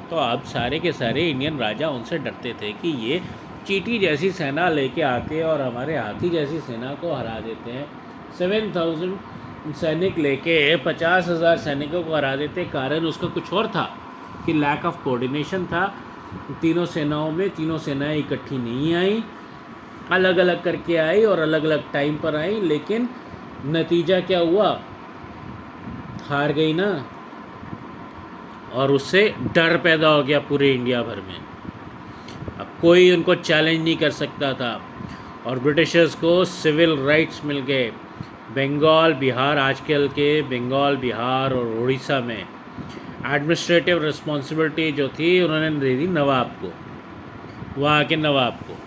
तो अब सारे के सारे इंडियन राजा उनसे डरते थे कि ये चींटी जैसी सेना लेके आते हैं और हमारे हाथी जैसी सेना को हरा देते हैं। 7000 सैनिक लेके 50,000 सैनिकों को हरा देते। कारण उसका कुछ और था कि लैक ऑफ कोऑर्डिनेशन था तीनों सेनाओं में। तीनों सेनाएं इकट्ठी नहीं आई, अलग अलग करके आई और अलग अलग टाइम पर आई, लेकिन नतीजा क्या हुआ? हार गई ना। और उससे डर पैदा हो गया पूरे इंडिया भर में। अब कोई उनको चैलेंज नहीं कर सकता था और ब्रिटिशर्स को सिविल राइट्स मिल गए। बंगाल बिहार, आजकल के बंगाल बिहार और उड़ीसा में एडमिनिस्ट्रेटिव रिस्पॉन्सिबिलिटी जो थी उन्होंने दे दी नवाब को, वहाँ के नवाब को,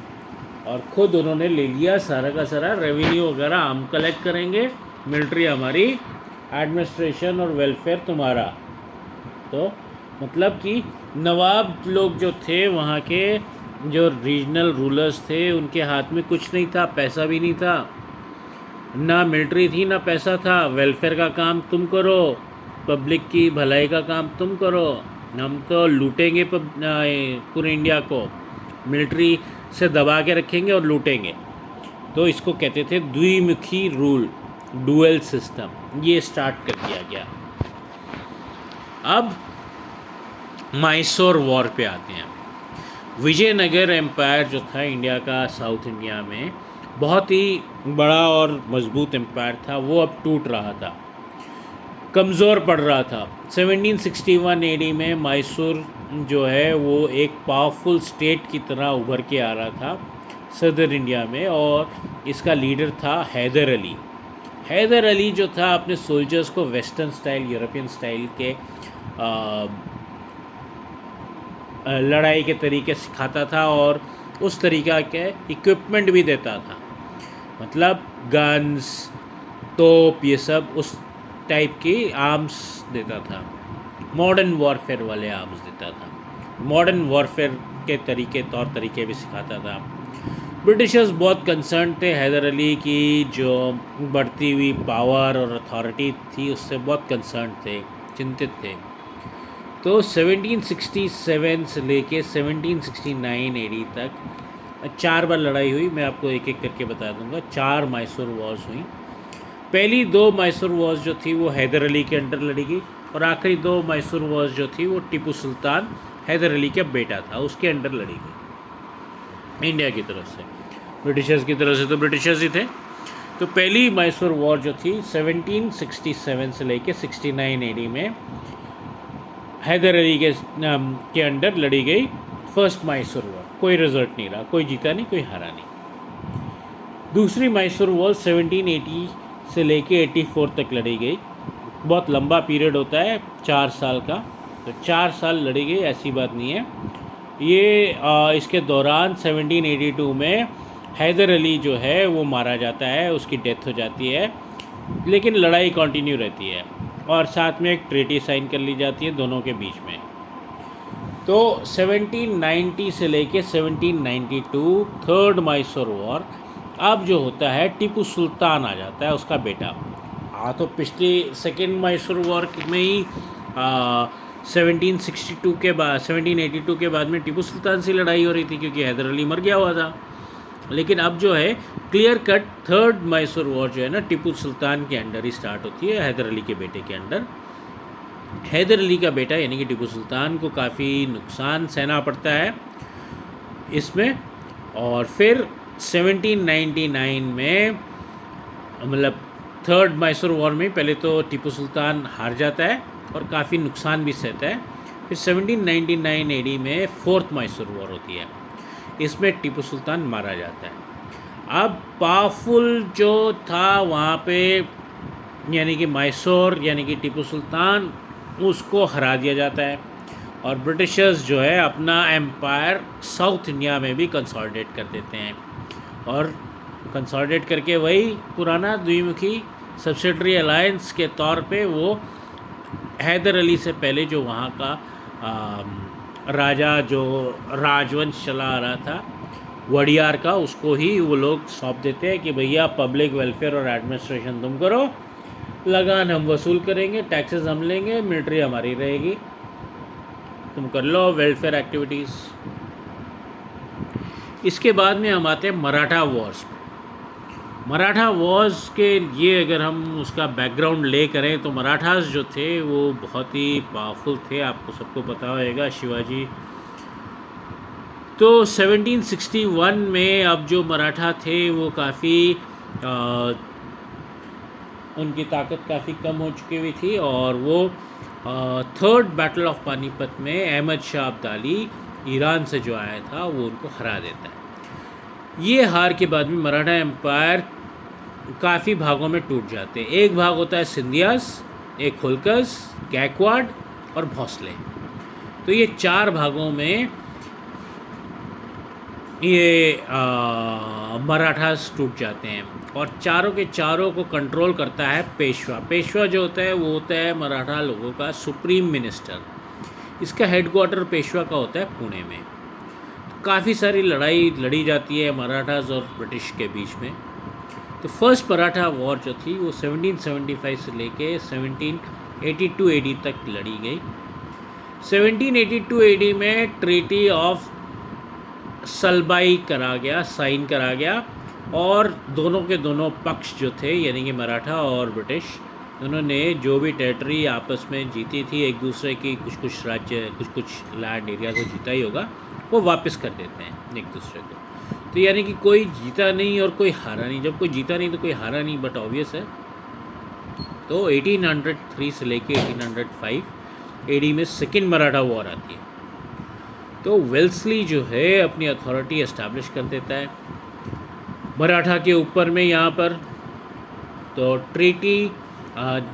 और ख़ुद उन्होंने ले लिया सारा का सारा रेवेन्यू वगैरह हम कलेक्ट करेंगे, मिलिट्री हमारी, एडमिनिस्ट्रेशन और वेलफेयर तुम्हारा। तो मतलब कि नवाब लोग जो थे वहाँ के, जो रीजनल रूलर्स थे, उनके हाथ में कुछ नहीं था, पैसा भी नहीं था, ना मिलिट्री थी ना पैसा था। वेलफेयर का काम तुम करो, पब्लिक की भलाई का काम तुम करो, हम तो लूटेंगे पूरे इंडिया को, मिलिट्री से दबा के रखेंगे और लूटेंगे। तो इसको कहते थे द्विमुखी रूल, डुअल सिस्टम, ये स्टार्ट कर दिया गया। अब मैसूर वॉर पे आते हैं। विजयनगर एम्पायर जो था इंडिया का, साउथ इंडिया में बहुत ही बड़ा और मजबूत एम्पायर था, वो अब टूट रहा था, कमज़ोर पड़ रहा था। 1761 एडी में मैसूर जो है वो एक पावरफुल स्टेट की तरह उभर के आ रहा था सदर इंडिया में, और इसका लीडर था हैदर अली। हैदर अली जो था अपने सोल्जर्स को वेस्टर्न स्टाइल, यूरोपियन स्टाइल के लड़ाई के तरीके सिखाता था और उस तरीक़ा के इक्विपमेंट भी देता था, मतलब गन्स, तोप, ये सब उस टाइप की आर्म्स देता था, मॉडर्न वॉरफेयर वाले आर्म्स देता था, मॉडर्न वॉरफेयर के तरीके, तौर तरीके भी सिखाता था। ब्रिटिशर्स बहुत कंसर्न थे हैदर अली की जो बढ़ती हुई पावर और अथॉरिटी थी, उससे बहुत कंसर्न थे, चिंतित थे। तो 1767 से लेके 1769 एडी तक 4 बार लड़ाई हुई। मैं आपको एक एक करके बता दूंगा। 4 मैसूर वॉर्स हुई। पहली 2 मैसूर वॉर्स जो थी वो हैदर अली के अंडर लड़ी गई, और आखिरी 2 मैसूर वॉर्स जो थी वो टीपू सुल्तान, हैदर अली का बेटा था, उसके अंडर लड़ी गई इंडिया की तरफ से। ब्रिटिशर्स की तरफ से तो ब्रिटिशर्स ही थे। तो पहली मैसूर वॉर जो थी 1767 से लेके 69 एडी में हैदर अली के अंडर लड़ी गई फर्स्ट मैसूर वॉर। कोई रिजल्ट नहीं रहा, कोई जीता नहीं, कोई हारा नहीं। दूसरी मैसूर वॉर 1780 से लेके 84 तक लड़ी गई। बहुत लंबा पीरियड होता है, 4 साल का, तो 4 साल लड़ी गई, ऐसी बात नहीं है ये। इसके दौरान 1782 में हैदर अली जो है वो मारा जाता है, उसकी डेथ हो जाती है, लेकिन लड़ाई कंटिन्यू रहती है और साथ में एक ट्रीटी साइन कर ली जाती है दोनों के बीच में। तो 1790 से लेके 1792 थर्ड मैसूर वॉर। अब जो होता है टीपू सुल्तान आ जाता है, उसका बेटा। तो पिछली सेकेंड मैसूर वॉर में ही 1762 के बाद, 1782 के बाद में टीपू सुल्तान से लड़ाई हो रही थी क्योंकि हैदर अली मर गया हुआ था। लेकिन अब जो है clear cut third Mysore war जो है ना, टीपू सुल्तान के अंडर ही स्टार्ट होती है, हैदर अली के बेटे के अंडर। हैदर अली का बेटा यानी कि टीपू सुल्तान को काफ़ी नुकसान सहना पड़ता है इसमें। और फिर 1799 में, मतलब थर्ड मैसूर वॉर में पहले तो टीपू सुल्तान हार जाता है और काफ़ी नुकसान भी सहता है। फिर 1799 एडी में फोर्थ मैसूर वॉर होती है, इसमें टीपू सुल्तान मारा जाता है। अब पावरफुल जो था वहाँ पे यानी कि मैसूर यानी कि टीपू सुल्तान, उसको हरा दिया जाता है और ब्रिटिशर्स जो है अपना एम्पायर साउथ इंडिया में भी कंसोलिडेट कर देते हैं। और कंसोलिडेट करके वही पुराना द्विमुखी सब्सिडरी अलायंस के तौर पे वो हैदर अली से पहले जो वहाँ का राजा जो राजवंश चला आ रहा था वडियार का, उसको ही वो लोग सौंप देते हैं कि भैया पब्लिक वेलफेयर और एडमिनिस्ट्रेशन तुम करो, लगान हम वसूल करेंगे, टैक्सेस हम लेंगे, मिलिट्री हमारी रहेगी, तुम कर लो वेलफेयर एक्टिविटीज़। इसके बाद में हम आते हैं मराठा वॉर्स। मराठा वॉर्स के लिए अगर हम उसका बैकग्राउंड ले करें तो मराठास जो थे वो बहुत ही पावरफुल थे, आपको सबको पता होगा, शिवाजी। तो 1761 में अब जो मराठा थे वो काफ़ी उनकी ताकत काफ़ी कम हो चुकी हुई थी और वो थर्ड बैटल ऑफ पानीपत में अहमद शाह अब्दाली ईरान से जो आया था वो उनको हरा देता है। ये हार के बाद में मराठा एम्पायर काफ़ी भागों में टूट जाते हैं। एक भाग होता है सिंधियास, एक होलकर्स, गायकवाड़ और भोसले। तो ये 4 भागों में ये मराठास टूट जाते हैं और चारों के चारों को कंट्रोल करता है पेशवा। पेशवा जो होता है वो होता है मराठा लोगों का सुप्रीम मिनिस्टर। इसका हेडक्वार्टर पेशवा का होता है पुणे में। तो काफ़ी सारी लड़ाई लड़ी जाती है मराठास और ब्रिटिश के बीच में। तो फर्स्ट मराठा वॉर जो थी वो 1775 से लेके 1782 एडी तक लड़ी गई। 1782 एडी में ट्रीटी ऑफ सलबाई साइन करा गया और दोनों के दोनों पक्ष जो थे यानी कि मराठा और ब्रिटिश, उन्होंने जो भी टेरिटरी आपस में जीती थी एक दूसरे की, कुछ राज्य कुछ लैंड एरिया को जीता ही होगा, वो वापस कर देते हैं एक दूसरे को। तो यानी कि कोई जीता नहीं और कोई हारा नहीं। जब कोई जीता नहीं तो कोई हारा नहीं, बट ऑब्वियस है। तो 1803 से लेके 1805 एडी में सेकेंड मराठा वॉर आती है। तो वेल्सली जो है अपनी अथॉरिटी एस्टैब्लिश कर देता है मराठा के ऊपर में यहाँ पर। तो ट्रीटी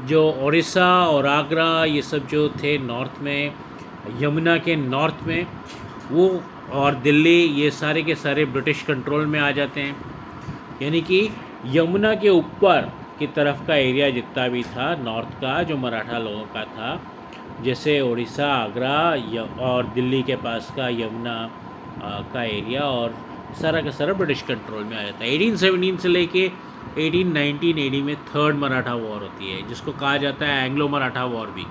जो उड़ीसा और आगरा ये सब जो थे नॉर्थ में, यमुना के नॉर्थ में, वो और दिल्ली, ये सारे के सारे ब्रिटिश कंट्रोल में आ जाते हैं। यानी कि यमुना के ऊपर की तरफ का एरिया जितना भी था नॉर्थ का जो मराठा लोगों का था, जैसे उड़ीसा, आगरा और दिल्ली के पास का यमुना का एरिया, और सारा का सारा ब्रिटिश कंट्रोल में आ जाता है। 1817 से लेके 1819 एडी में थर्ड मराठा वॉर होती है, जिसको कहा जाता है एंग्लो मराठा वॉर भी।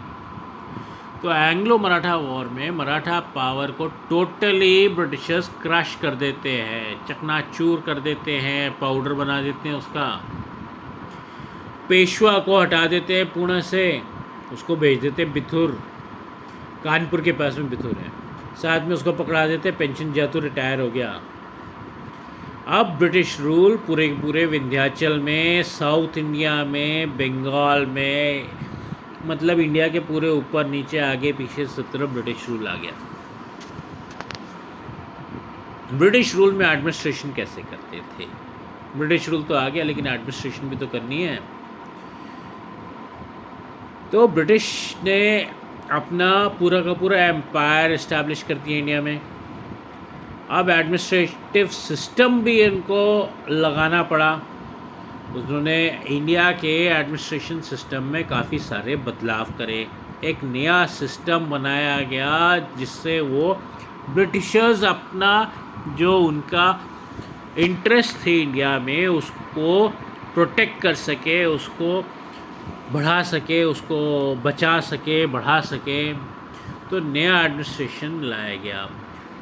तो एंग्लो मराठा वॉर में मराठा पावर को टोटली ब्रिटिशर्स क्रश कर देते हैं, चकनाचूर कर देते हैं, पाउडर बना देते हैं उसका। पेशवा को हटा देते हैं पुणे से, उसको भेज देते हैं बिथुर, कानपुर के पास में बिथुर है, साथ में उसको पकड़ा देते हैं, पेंशन जातु रिटायर हो गया। अब ब्रिटिश रूल पूरे विंध्याचल में, साउथ इंडिया में, बंगाल में, मतलब इंडिया के पूरे ऊपर नीचे आगे पीछे सब तरफ ब्रिटिश रूल आ गया। ब्रिटिश रूल में एडमिनिस्ट्रेशन कैसे करते थे? ब्रिटिश रूल तो आ गया लेकिन एडमिनिस्ट्रेशन भी तो करनी है। तो ब्रिटिश ने अपना पूरा का पूरा एम्पायर इस्टेब्लिश कर दिया इंडिया में। अब एडमिनिस्ट्रेटिव सिस्टम भी इनको लगाना पड़ा। उन्होंने इंडिया के एडमिनिस्ट्रेशन सिस्टम में काफ़ी सारे बदलाव करे। एक नया सिस्टम बनाया गया जिससे वो ब्रिटिशर्स अपना जो उनका इंटरेस्ट थे इंडिया में उसको प्रोटेक्ट कर सके, उसको बढ़ा सके, उसको बचा सके, बढ़ा सके। तो नया एडमिनिस्ट्रेशन लाया गया।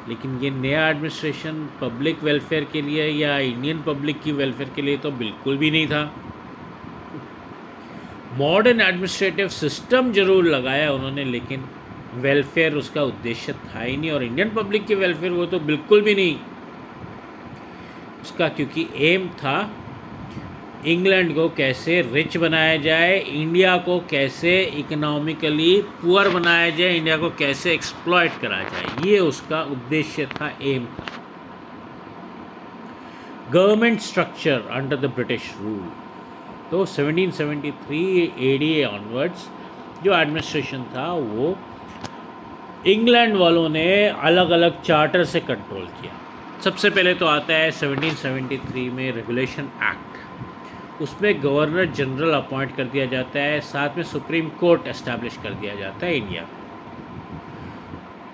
लेकिन ये नया एडमिनिस्ट्रेशन पब्लिक वेलफेयर के लिए या इंडियन पब्लिक की वेलफेयर के लिए तो बिल्कुल भी नहीं था। मॉडर्न एडमिनिस्ट्रेटिव सिस्टम जरूर लगाया उन्होंने, लेकिन वेलफेयर उसका उद्देश्य था ही नहीं, और इंडियन पब्लिक की वेलफेयर वो तो बिल्कुल भी नहीं उसका, क्योंकि एम था इंग्लैंड को कैसे रिच बनाया जाए, इंडिया को कैसे इकोनॉमिकली पुअर बनाया जाए, इंडिया को कैसे एक्सप्लॉइट करा जाए, ये उसका उद्देश्य था, एम था। Government structure under the British rule. तो 1773 एडी ऑनवर्ड्स जो एडमिनिस्ट्रेशन था वो इंग्लैंड वालों ने अलग अलग चार्टर से कंट्रोल किया। सबसे पहले तो आता है 1773 में रेगुलेशन एक्ट। उसमें गवर्नर जनरल अपॉइंट कर दिया जाता है, साथ में सुप्रीम कोर्ट एस्टैब्लिश कर दिया जाता है इंडिया में।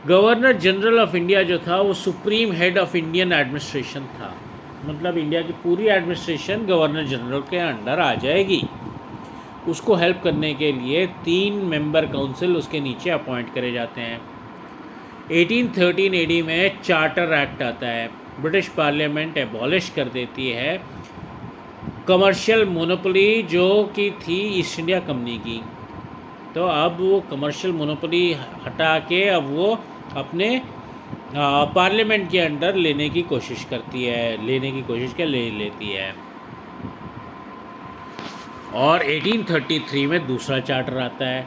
गवर्नर जनरल ऑफ इंडिया जो था वो supreme head of Indian administration था, मतलब इंडिया की पूरी एडमिनिस्ट्रेशन गवर्नर जनरल के अंडर आ जाएगी। उसको हेल्प करने के लिए 3 मेंबर काउंसिल उसके नीचे अपॉइंट करे जाते हैं। 1813 एडी में चार्टर एक्ट आता है। ब्रिटिश पार्लियामेंट एबॉलिश कर देती है कमर्शियल मोनोपोली जो कि थी ईस्ट इंडिया कंपनी की। तो अब वो कमर्शियल मोनोपोली हटा के अब वो अपने पार्लियामेंट के अंडर लेने की कोशिश करती है, ले लेती है। और 1833 में दूसरा चार्टर आता है।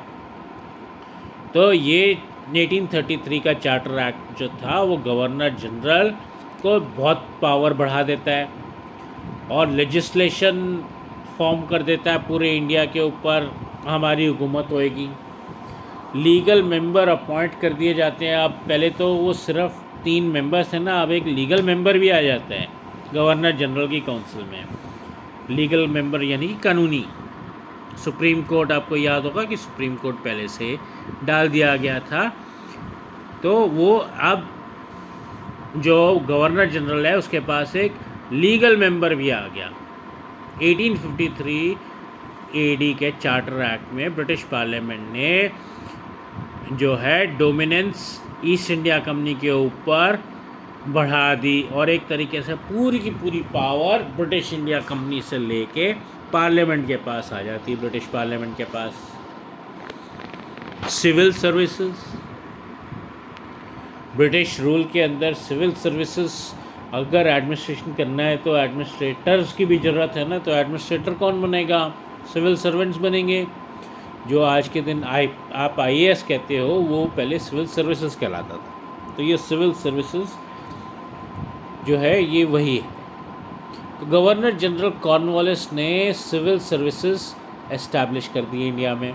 तो ये 1833 का चार्टर एक्ट जो था वो गवर्नर जनरल को बहुत पावर बढ़ा देता है और लेजिस्लेशन फॉर्म कर देता है पूरे इंडिया के ऊपर, हमारी हुकूमत होएगी। लीगल मेंबर अपॉइंट कर दिए जाते हैं। अब पहले तो वो सिर्फ 3 मेंबर्स हैं ना, अब एक लीगल मेंबर भी आ जाता है गवर्नर जनरल की काउंसिल में। लीगल मेंबर यानी कानूनी। सुप्रीम कोर्ट, आपको याद होगा कि सुप्रीम कोर्ट पहले से डाल दिया गया था, तो वो अब जो गवर्नर जनरल है उसके पास एक लीगल मेंबर भी आ गया। 1853 एडी के चार्टर एक्ट में ब्रिटिश पार्लियामेंट ने जो है डोमिनेंस ईस्ट इंडिया कंपनी के ऊपर बढ़ा दी और एक तरीके से पूरी की पूरी पावर ब्रिटिश इंडिया कंपनी से लेके पार्लियामेंट के पास आ जाती, ब्रिटिश पार्लियामेंट के पास। सिविल सर्विसेज, ब्रिटिश रूल के अंदर सिविल सर्विसेज, अगर एडमिनिस्ट्रेशन करना है तो एडमिनिस्ट्रेटर्स की भी ज़रूरत है ना, तो एडमिनिस्ट्रेटर कौन बनेगा? सिविल सर्वेंट्स बनेंगे। जो आज के दिन आप आईएएस कहते हो वो पहले सिविल सर्विसेज कहलाता था। तो ये सिविल सर्विसेज जो है ये वही है। तो गवर्नर जनरल कॉर्नवालिस ने सिविल सर्विसेज एस्टैब्लिश कर दी इंडिया में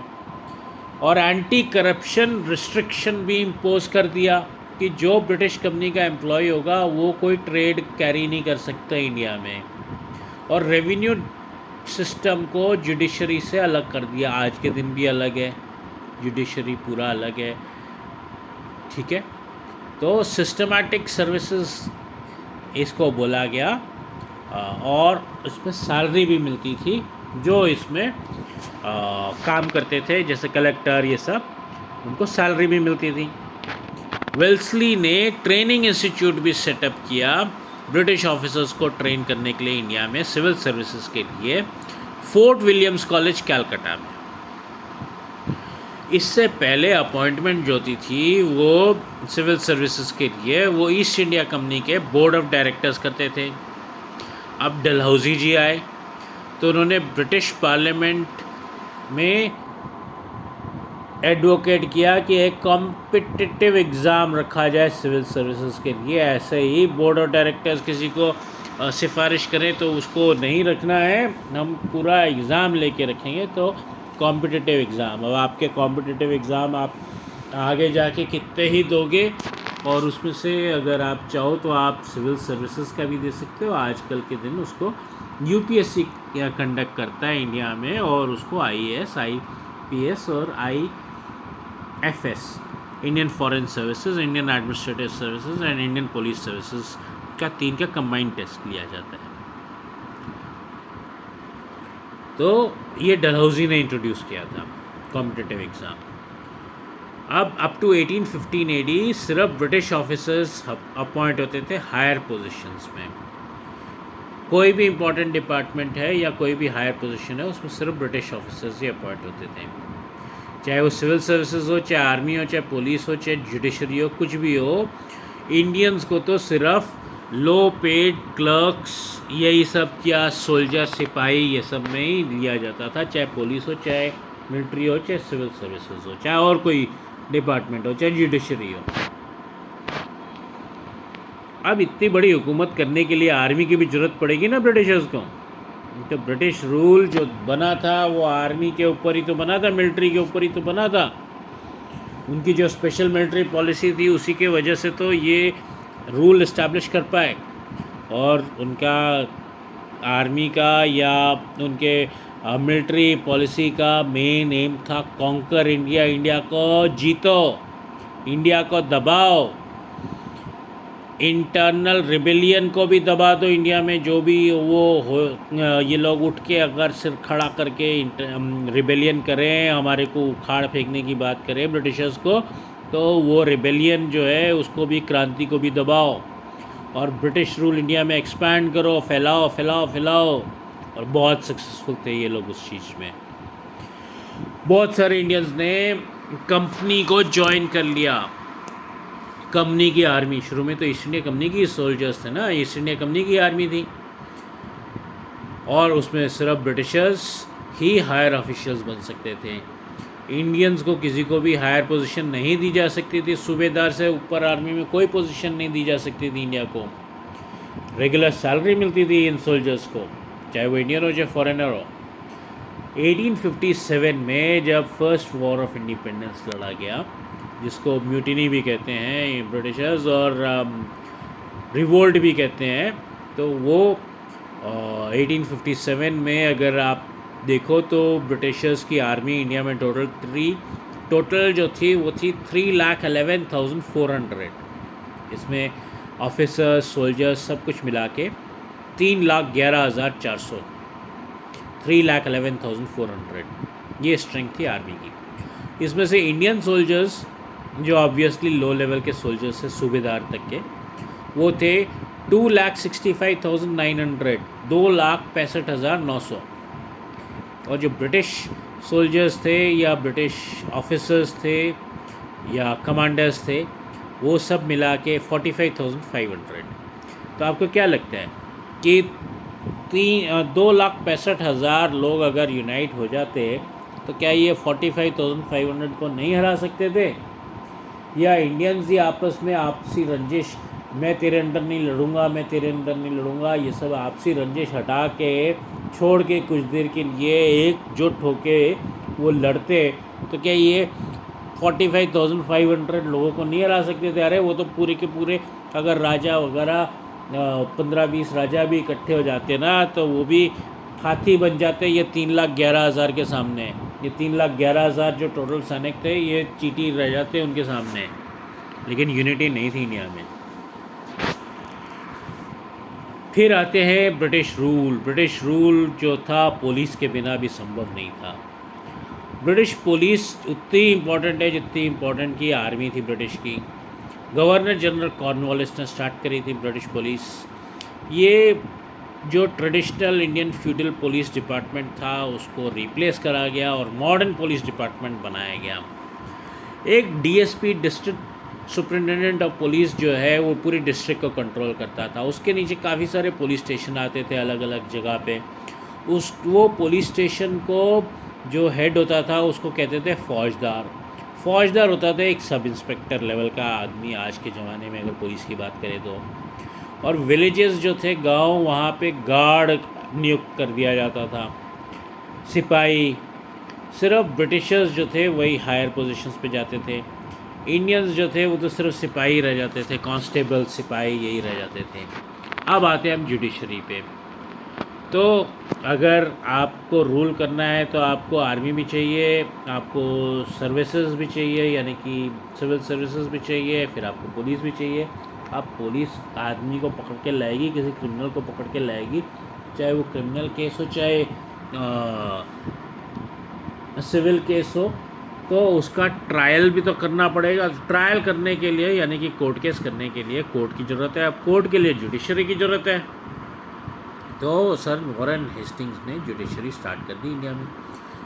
और एंटी करप्शन रिस्ट्रिक्शन भी इम्पोज कर दिया कि जो ब्रिटिश कंपनी का एम्प्लॉय होगा वो कोई ट्रेड कैरी नहीं कर सकता इंडिया में। और रेवेन्यू सिस्टम को जुडिशरी से अलग कर दिया। आज के दिन भी अलग है, जुडिशरी पूरा अलग है, ठीक है। तो सिस्टमैटिक सर्विसेज इसको बोला गया और इसमें सैलरी भी मिलती थी जो इसमें काम करते थे, जैसे कलेक्टर, ये सब उनको सैलरी भी मिलती थी। वेल्सली ने ट्रेनिंग इंस्टीट्यूट भी सेटअप किया ब्रिटिश ऑफिसर्स को ट्रेन करने के लिए इंडिया में सिविल सर्विसेज के लिए, फोर्ट विलियम्स कॉलेज कैलकाटा में। इससे पहले अपॉइंटमेंट जो होती थी वो सिविल सर्विसेज के लिए वो ईस्ट इंडिया कंपनी के बोर्ड ऑफ डायरेक्टर्स करते थे। अब डलहौजी जी आए तो उन्होंने ब्रिटिश पार्लियामेंट में एडवोकेट किया कि एक कॉम्पिटिटिव एग्ज़ाम रखा जाए सिविल सर्विसेज के लिए। ऐसे ही बोर्ड ऑफ डायरेक्टर्स किसी को सिफारिश करें तो उसको नहीं रखना है, हम पूरा एग्ज़ाम लेके रखेंगे, तो कॉम्पिटिटिव एग्ज़ाम। अब आपके कॉम्पिटिटिव एग्ज़ाम आप आगे जाके कितने ही दोगे और उसमें से अगर आप चाहो तो आप सिविल सर्विसेज का भी दे सकते हो। आजकल के दिन उसको यूपीएससी या कंडक्ट करता है इंडिया में और उसको आईएएस, आईपीएस और IFS, Indian foreign services, Indian administrative services and Indian police services का 3 का कंबाइंड टेस्ट लिया जाता है। तो ये डलहौजी ने इंट्रोड्यूस किया था कॉम्पिटिटिव एग्ज़ाम। अब अप टू 1815 एडी सिर्फ ब्रिटिश ऑफिसर्स अपॉइंट होते थे हायर पोजीशंस में। कोई भी इम्पोर्टेंट डिपार्टमेंट है या कोई भी हायर पोजीशन है उसमें सिर्फ ब्रिटिश ऑफिसर्स ही अपॉइंट होते थे, चाहे वो सिविल सर्विसेज हो, चाहे आर्मी हो, चाहे पुलिस हो, चाहे जुडिशरी हो, कुछ भी हो। इंडियंस को तो सिर्फ लो पेड क्लर्क्स यही सब, क्या सोल्जर, सिपाही, ये सब में ही लिया जाता था, चाहे पुलिस हो, चाहे मिलिट्री हो, चाहे सिविल सर्विसेज हो, चाहे और कोई डिपार्टमेंट हो, चाहे जुडिशरी हो। अब इतनी बड़ी हुकूमत करने के लिए आर्मी की भी ज़रूरत पड़ेगी ना ब्रिटिशर्स को। तो ब्रिटिश रूल जो बना था वो आर्मी के ऊपर ही तो बना था, मिलिट्री के ऊपर ही तो बना था। उनकी जो स्पेशल मिलिट्री पॉलिसी थी उसी के वजह से तो ये रूल इस्टेब्लिश कर पाए। और उनका आर्मी का या उनके मिलिट्री पॉलिसी का मेन एम था कॉन्कर इंडिया, इंडिया को जीतो, इंडिया को दबाओ, इंटरनल रिबेलियन को भी दबा दो इंडिया में। जो भी वो हो, ये लोग उठ के अगर सिर खड़ा करके रिबेलियन करें, हमारे को उखाड़ फेंकने की बात करें ब्रिटिशर्स को, तो वो रिबेलियन जो है उसको भी, क्रांति को भी दबाओ और ब्रिटिश रूल इंडिया में एक्सपैंड करो, फैलाओ फैलाओ फैलाओ। और बहुत सक्सेसफुल थे ये लोग उस चीज़ में। बहुत सारे इंडियंस ने कंपनी को ज्वाइन कर लिया, कंपनी की आर्मी। शुरू में तो ईस्ट इंडिया कंपनी की सोल्जर्स थे ना, ईस्ट इंडिया कंपनी की आर्मी थी और उसमें सिर्फ ब्रिटिशर्स ही हायर ऑफिशियल्स बन सकते थे। इंडियंस को किसी को भी हायर पोजीशन नहीं दी जा सकती थी, सूबेदार से ऊपर आर्मी में कोई पोजीशन नहीं दी जा सकती थी इंडिया को। रेगुलर सैलरी मिलती थी इन सोल्जर्स को, चाहे वो इंडियन हो चाहे फॉरेनर हो। 1857 में जब फर्स्ट वॉर ऑफ इंडिपेंडेंस लड़ा गया, जिसको म्यूटिनी भी कहते हैं ब्रिटिशर्स और रिवोल्ट भी कहते हैं, तो वो 1857 में अगर आप देखो तो ब्रिटिशर्स की आर्मी इंडिया में टोटल जो थी वो थी 3,11,400। इसमें ऑफिसर्स, सोल्जर्स सब कुछ मिला के 3,11,400, 3,11,400 ये स्ट्रेंथ थी आर्मी की। इसमें से इंडियन सोल्जर्स जो ऑब्वियसली लो लेवल के सोल्जर्स थे सूबेदार तक के, वो थे 2,65,900, 2,65,900। और जो ब्रिटिश सोल्जर्स थे या ब्रिटिश ऑफिसर्स थे या कमांडर्स थे, वो सब मिला के 45,500। तो आपको क्या लगता है कि 2,65,000 लोग अगर यूनाइट हो जाते तो क्या ये 45,500 को नहीं हरा सकते थे? या इंडियंस ही आपस में आपसी रंजिश, मैं तेरे अंडर नहीं लड़ूंगा, मैं तेरे अंडर नहीं लड़ूंगा, ये सब आपसी रंजिश हटा के छोड़ के कुछ देर के लिए एकजुट होके वो लड़ते, तो क्या ये 45,500 लोगों को नहीं हरा सकते थे? अरे वो तो पूरे के पूरे, अगर राजा वगैरह 15-20 राजा भी इकट्ठे हो जाते ना, तो वो भी हाथी बन जाते ये 3,11,000 के सामने। ये 3,11,000 जो टोटल सैनिक थे ये चीटी रह जाते उनके सामने। लेकिन यूनिटी नहीं थी इंडिया में। फिर आते हैं ब्रिटिश रूल। ब्रिटिश रूल जो था पुलिस के बिना भी संभव नहीं था। ब्रिटिश पुलिस उतनी इम्पॉर्टेंट है जितनी इम्पॉर्टेंट की आर्मी थी ब्रिटिश की। गवर्नर जनरल कॉर्नवालिस ने स्टार्ट करी थी ब्रिटिश पुलिस। ये जो traditional Indian feudal police department था उसको रिप्लेस करा गया और मॉडर्न पुलिस डिपार्टमेंट बनाया गया। एक DSP, district superintendent of police जो है वो पूरी डिस्ट्रिक्ट को कंट्रोल करता था। उसके नीचे काफ़ी सारे पुलिस स्टेशन आते थे अलग अलग जगह पे। वो पुलिस स्टेशन को जो हेड होता था उसको कहते थे फौजदार। फौजदार होता था एक सब इंस्पेक्टर लेवल का आदमी आज के ज़माने में अगर पुलिस की बात करें तो। और विलेजेस जो थे, गांव, वहाँ पे गार्ड नियुक्त कर दिया जाता था, सिपाही। सिर्फ ब्रिटिशर्स जो थे वही हायर पोजीशंस पे जाते थे। इंडियंस जो थे वो तो सिर्फ सिपाही रह जाते थे, कांस्टेबल, सिपाही यही रह जाते थे। अब आते हैं हम जुडिशरी पे। तो अगर आपको रूल करना है तो आपको आर्मी भी चाहिए, आपको सर्विसेज भी चाहिए यानी कि सिविल सर्विसेज भी चाहिए, फिर आपको पुलिस भी चाहिए। अब पुलिस आदमी को पकड़ के लाएगी, किसी क्रिमिनल को पकड़ के लाएगी, चाहे वो क्रिमिनल केस हो चाहे सिविल केस हो, तो उसका ट्रायल भी तो करना पड़ेगा। ट्रायल करने के लिए यानी कि कोर्ट केस करने के लिए कोर्ट की ज़रूरत है। अब कोर्ट के लिए जुडिशरी की ज़रूरत है। तो सर वॉरेन हेस्टिंग्स ने जुडिशरी स्टार्ट कर दी इंडिया में।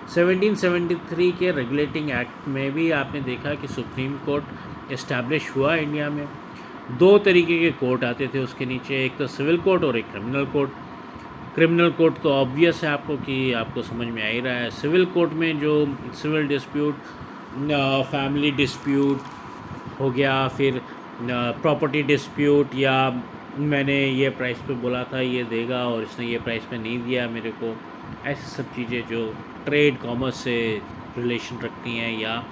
1773 के रेगुलेटिंग एक्ट में भी आपने देखा कि सुप्रीम कोर्ट इस्टेब्लिश हुआ इंडिया में। 2 तरीके के कोर्ट आते थे उसके नीचे, एक तो सिविल कोर्ट और एक क्रिमिनल कोर्ट। क्रिमिनल कोर्ट तो ऑब्वियस है आपको कि आपको समझ में आ ही रहा है। सिविल कोर्ट में जो सिविल डिस्प्यूट, फैमिली डिस्प्यूट हो गया, फिर प्रॉपर्टी डिस्प्यूट, या मैंने ये प्राइस पे बोला था ये देगा और इसने ये प्राइस पे नहीं दिया मेरे को, ऐसी सब चीज़ें जो ट्रेड कॉमर्स से रिलेशन रखती हैं या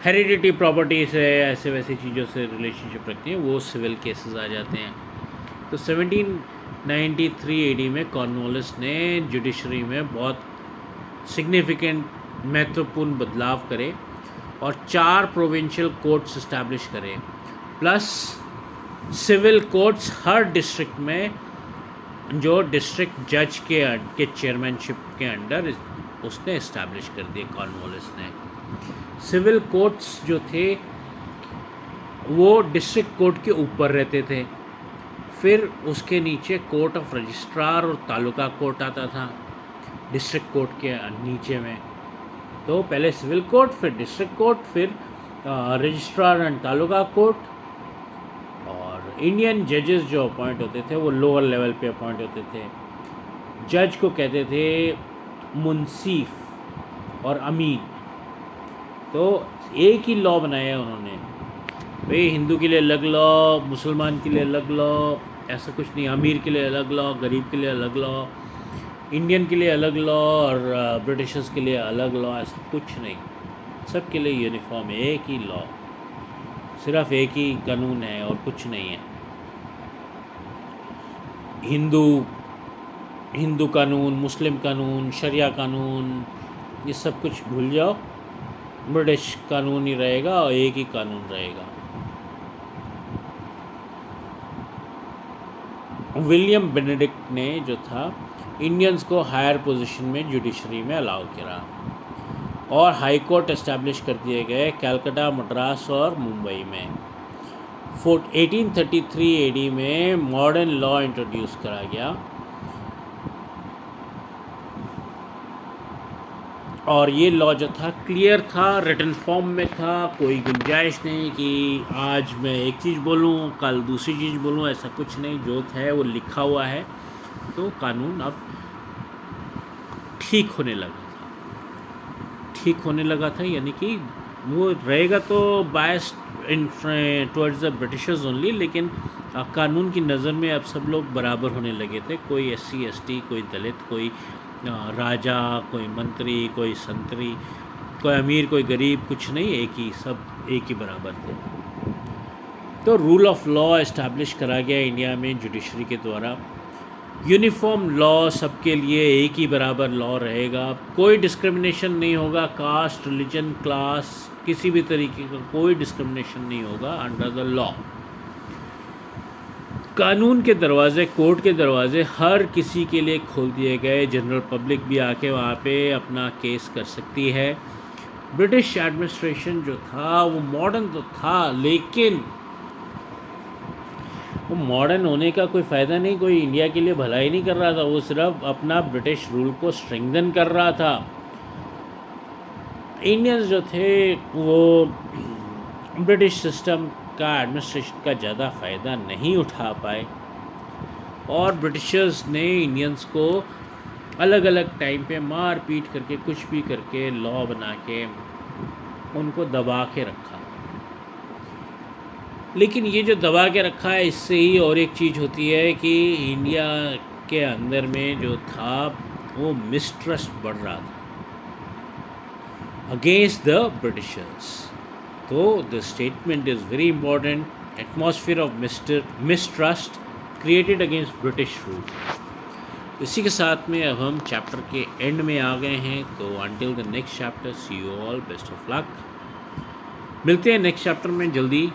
हेरिडिटी प्रॉपर्टी से, ऐसे वैसी चीज़ों से रिलेशनशिप रखती हैं, वो सिविल केसेस आ जाते हैं। तो 1793 AD में कॉर्नवालिस ने जुडिशरी में बहुत सिग्निफिकेंट, महत्वपूर्ण बदलाव करे और 4 प्रोविंशियल कोर्ट्स इस्टेब्लिश करे, प्लस सिविल कोर्ट्स हर डिस्ट्रिक्ट में, जो डिस्ट्रिक्ट जज के चेयरमैनशिप के अंडर उसने इस्टेब्लिश कर दिए कॉर्नवालिस ने। सिविल कोर्ट्स जो थे वो डिस्ट्रिक्ट कोर्ट के ऊपर रहते थे, फिर उसके नीचे कोर्ट ऑफ रजिस्ट्रार और तालुका कोर्ट आता था डिस्ट्रिक्ट कोर्ट के नीचे में। तो पहले सिविल कोर्ट, फिर डिस्ट्रिक्ट कोर्ट, फिर रजिस्ट्रार एंड तालुका कोर्ट। और इंडियन जजेस जो अपॉइंट होते थे वो लोअर लेवल पे अपॉइंट होते थे। जज को कहते थे मुंसीफ और अमीन। तो एक ही लॉ बनाया उन्होंने, भाई हिंदू के लिए अलग लॉ, मुसलमान के लिए अलग लॉ, ऐसा कुछ नहीं। अमीर के लिए अलग लॉ, गरीब के लिए अलग लॉ, इंडियन के लिए अलग लॉ और ब्रिटिशर्स के लिए अलग लॉ, ऐसा कुछ नहीं। सब के लिए यूनिफॉर्म है, एक ही लॉ, सिर्फ एक ही कानून है और कुछ नहीं है। हिंदू हिंदू कानून, मुस्लिम कानून, शरिया कानून, ये सब कुछ भूल जाओ, ब्रिटिश कानून ही रहेगा और एक ही कानून रहेगा। विलियम बेनेडिक्ट ने जो था इंडियंस को हायर पोजीशन में जुडिशरी में अलाउ करा और हाई कोर्ट इस्टेब्लिश कर दिए गए कलकत्ता, मद्रास और मुंबई में। 1833 एडी में मॉडर्न लॉ इंट्रोड्यूस करा गया और ये लॉ जो था क्लियर था, रिटन फॉर्म में था, कोई गुंजाइश नहीं कि आज मैं एक चीज़ बोलूँ कल दूसरी चीज़ बोलूँ, ऐसा कुछ नहीं। जो है वो लिखा हुआ है, तो कानून अब ठीक होने लगा था। ठीक होने लगा था यानी कि वो रहेगा तो biased in towards the Britishers only, लेकिन कानून की नज़र में अब सब लोग बराबर होने लगे थे। कोई SC ST, कोई दलित, कोई राजा, कोई मंत्री, कोई संतरी, कोई अमीर, कोई गरीब, कुछ नहीं, एक ही, सब एक ही बराबर थे। तो रूल ऑफ लॉ इस्टेब्लिश करा गया इंडिया में जुडिशरी के द्वारा। यूनिफॉर्म लॉ, सबके लिए एक ही बराबर लॉ रहेगा, कोई डिस्क्रिमिनेशन नहीं होगा, कास्ट, रिलीजन, क्लास, किसी भी तरीके का कोई डिस्क्रिमिनेशन नहीं होगा अंडर द लॉ। कानून के दरवाज़े, कोर्ट के दरवाज़े हर किसी के लिए खोल दिए गए। जनरल पब्लिक भी आके वहाँ पे अपना केस कर सकती है। ब्रिटिश एडमिनिस्ट्रेशन जो था वो मॉडर्न तो था, लेकिन वो मॉडर्न होने का कोई फ़ायदा नहीं, कोई इंडिया के लिए भलाई नहीं कर रहा था, वो सिर्फ अपना ब्रिटिश रूल को स्ट्रेंथन कर रहा था। इंडियंस जो थे वो ब्रिटिश सिस्टम का, एडमिनिस्ट्रेशन का ज़्यादा फ़ायदा नहीं उठा पाए और ब्रिटिशर्स ने इंडियंस को अलग अलग टाइम पे मार पीट करके, कुछ भी करके, लॉ बना के उनको दबा के रखा। लेकिन ये जो दबा के रखा है, इससे ही और एक चीज़ होती है कि इंडिया के अंदर में जो था वो मिसट्रस्ट बढ़ रहा था अगेंस्ट द ब्रिटिशर्स। तो the statement is very important, atmosphere of mistrust created against British rule. इसी के साथ में अब हम चैप्टर के एंड में आ गए हैं। तो until the next chapter, see you all, best of luck. मिलते हैं नेक्स्ट चैप्टर में जल्दी।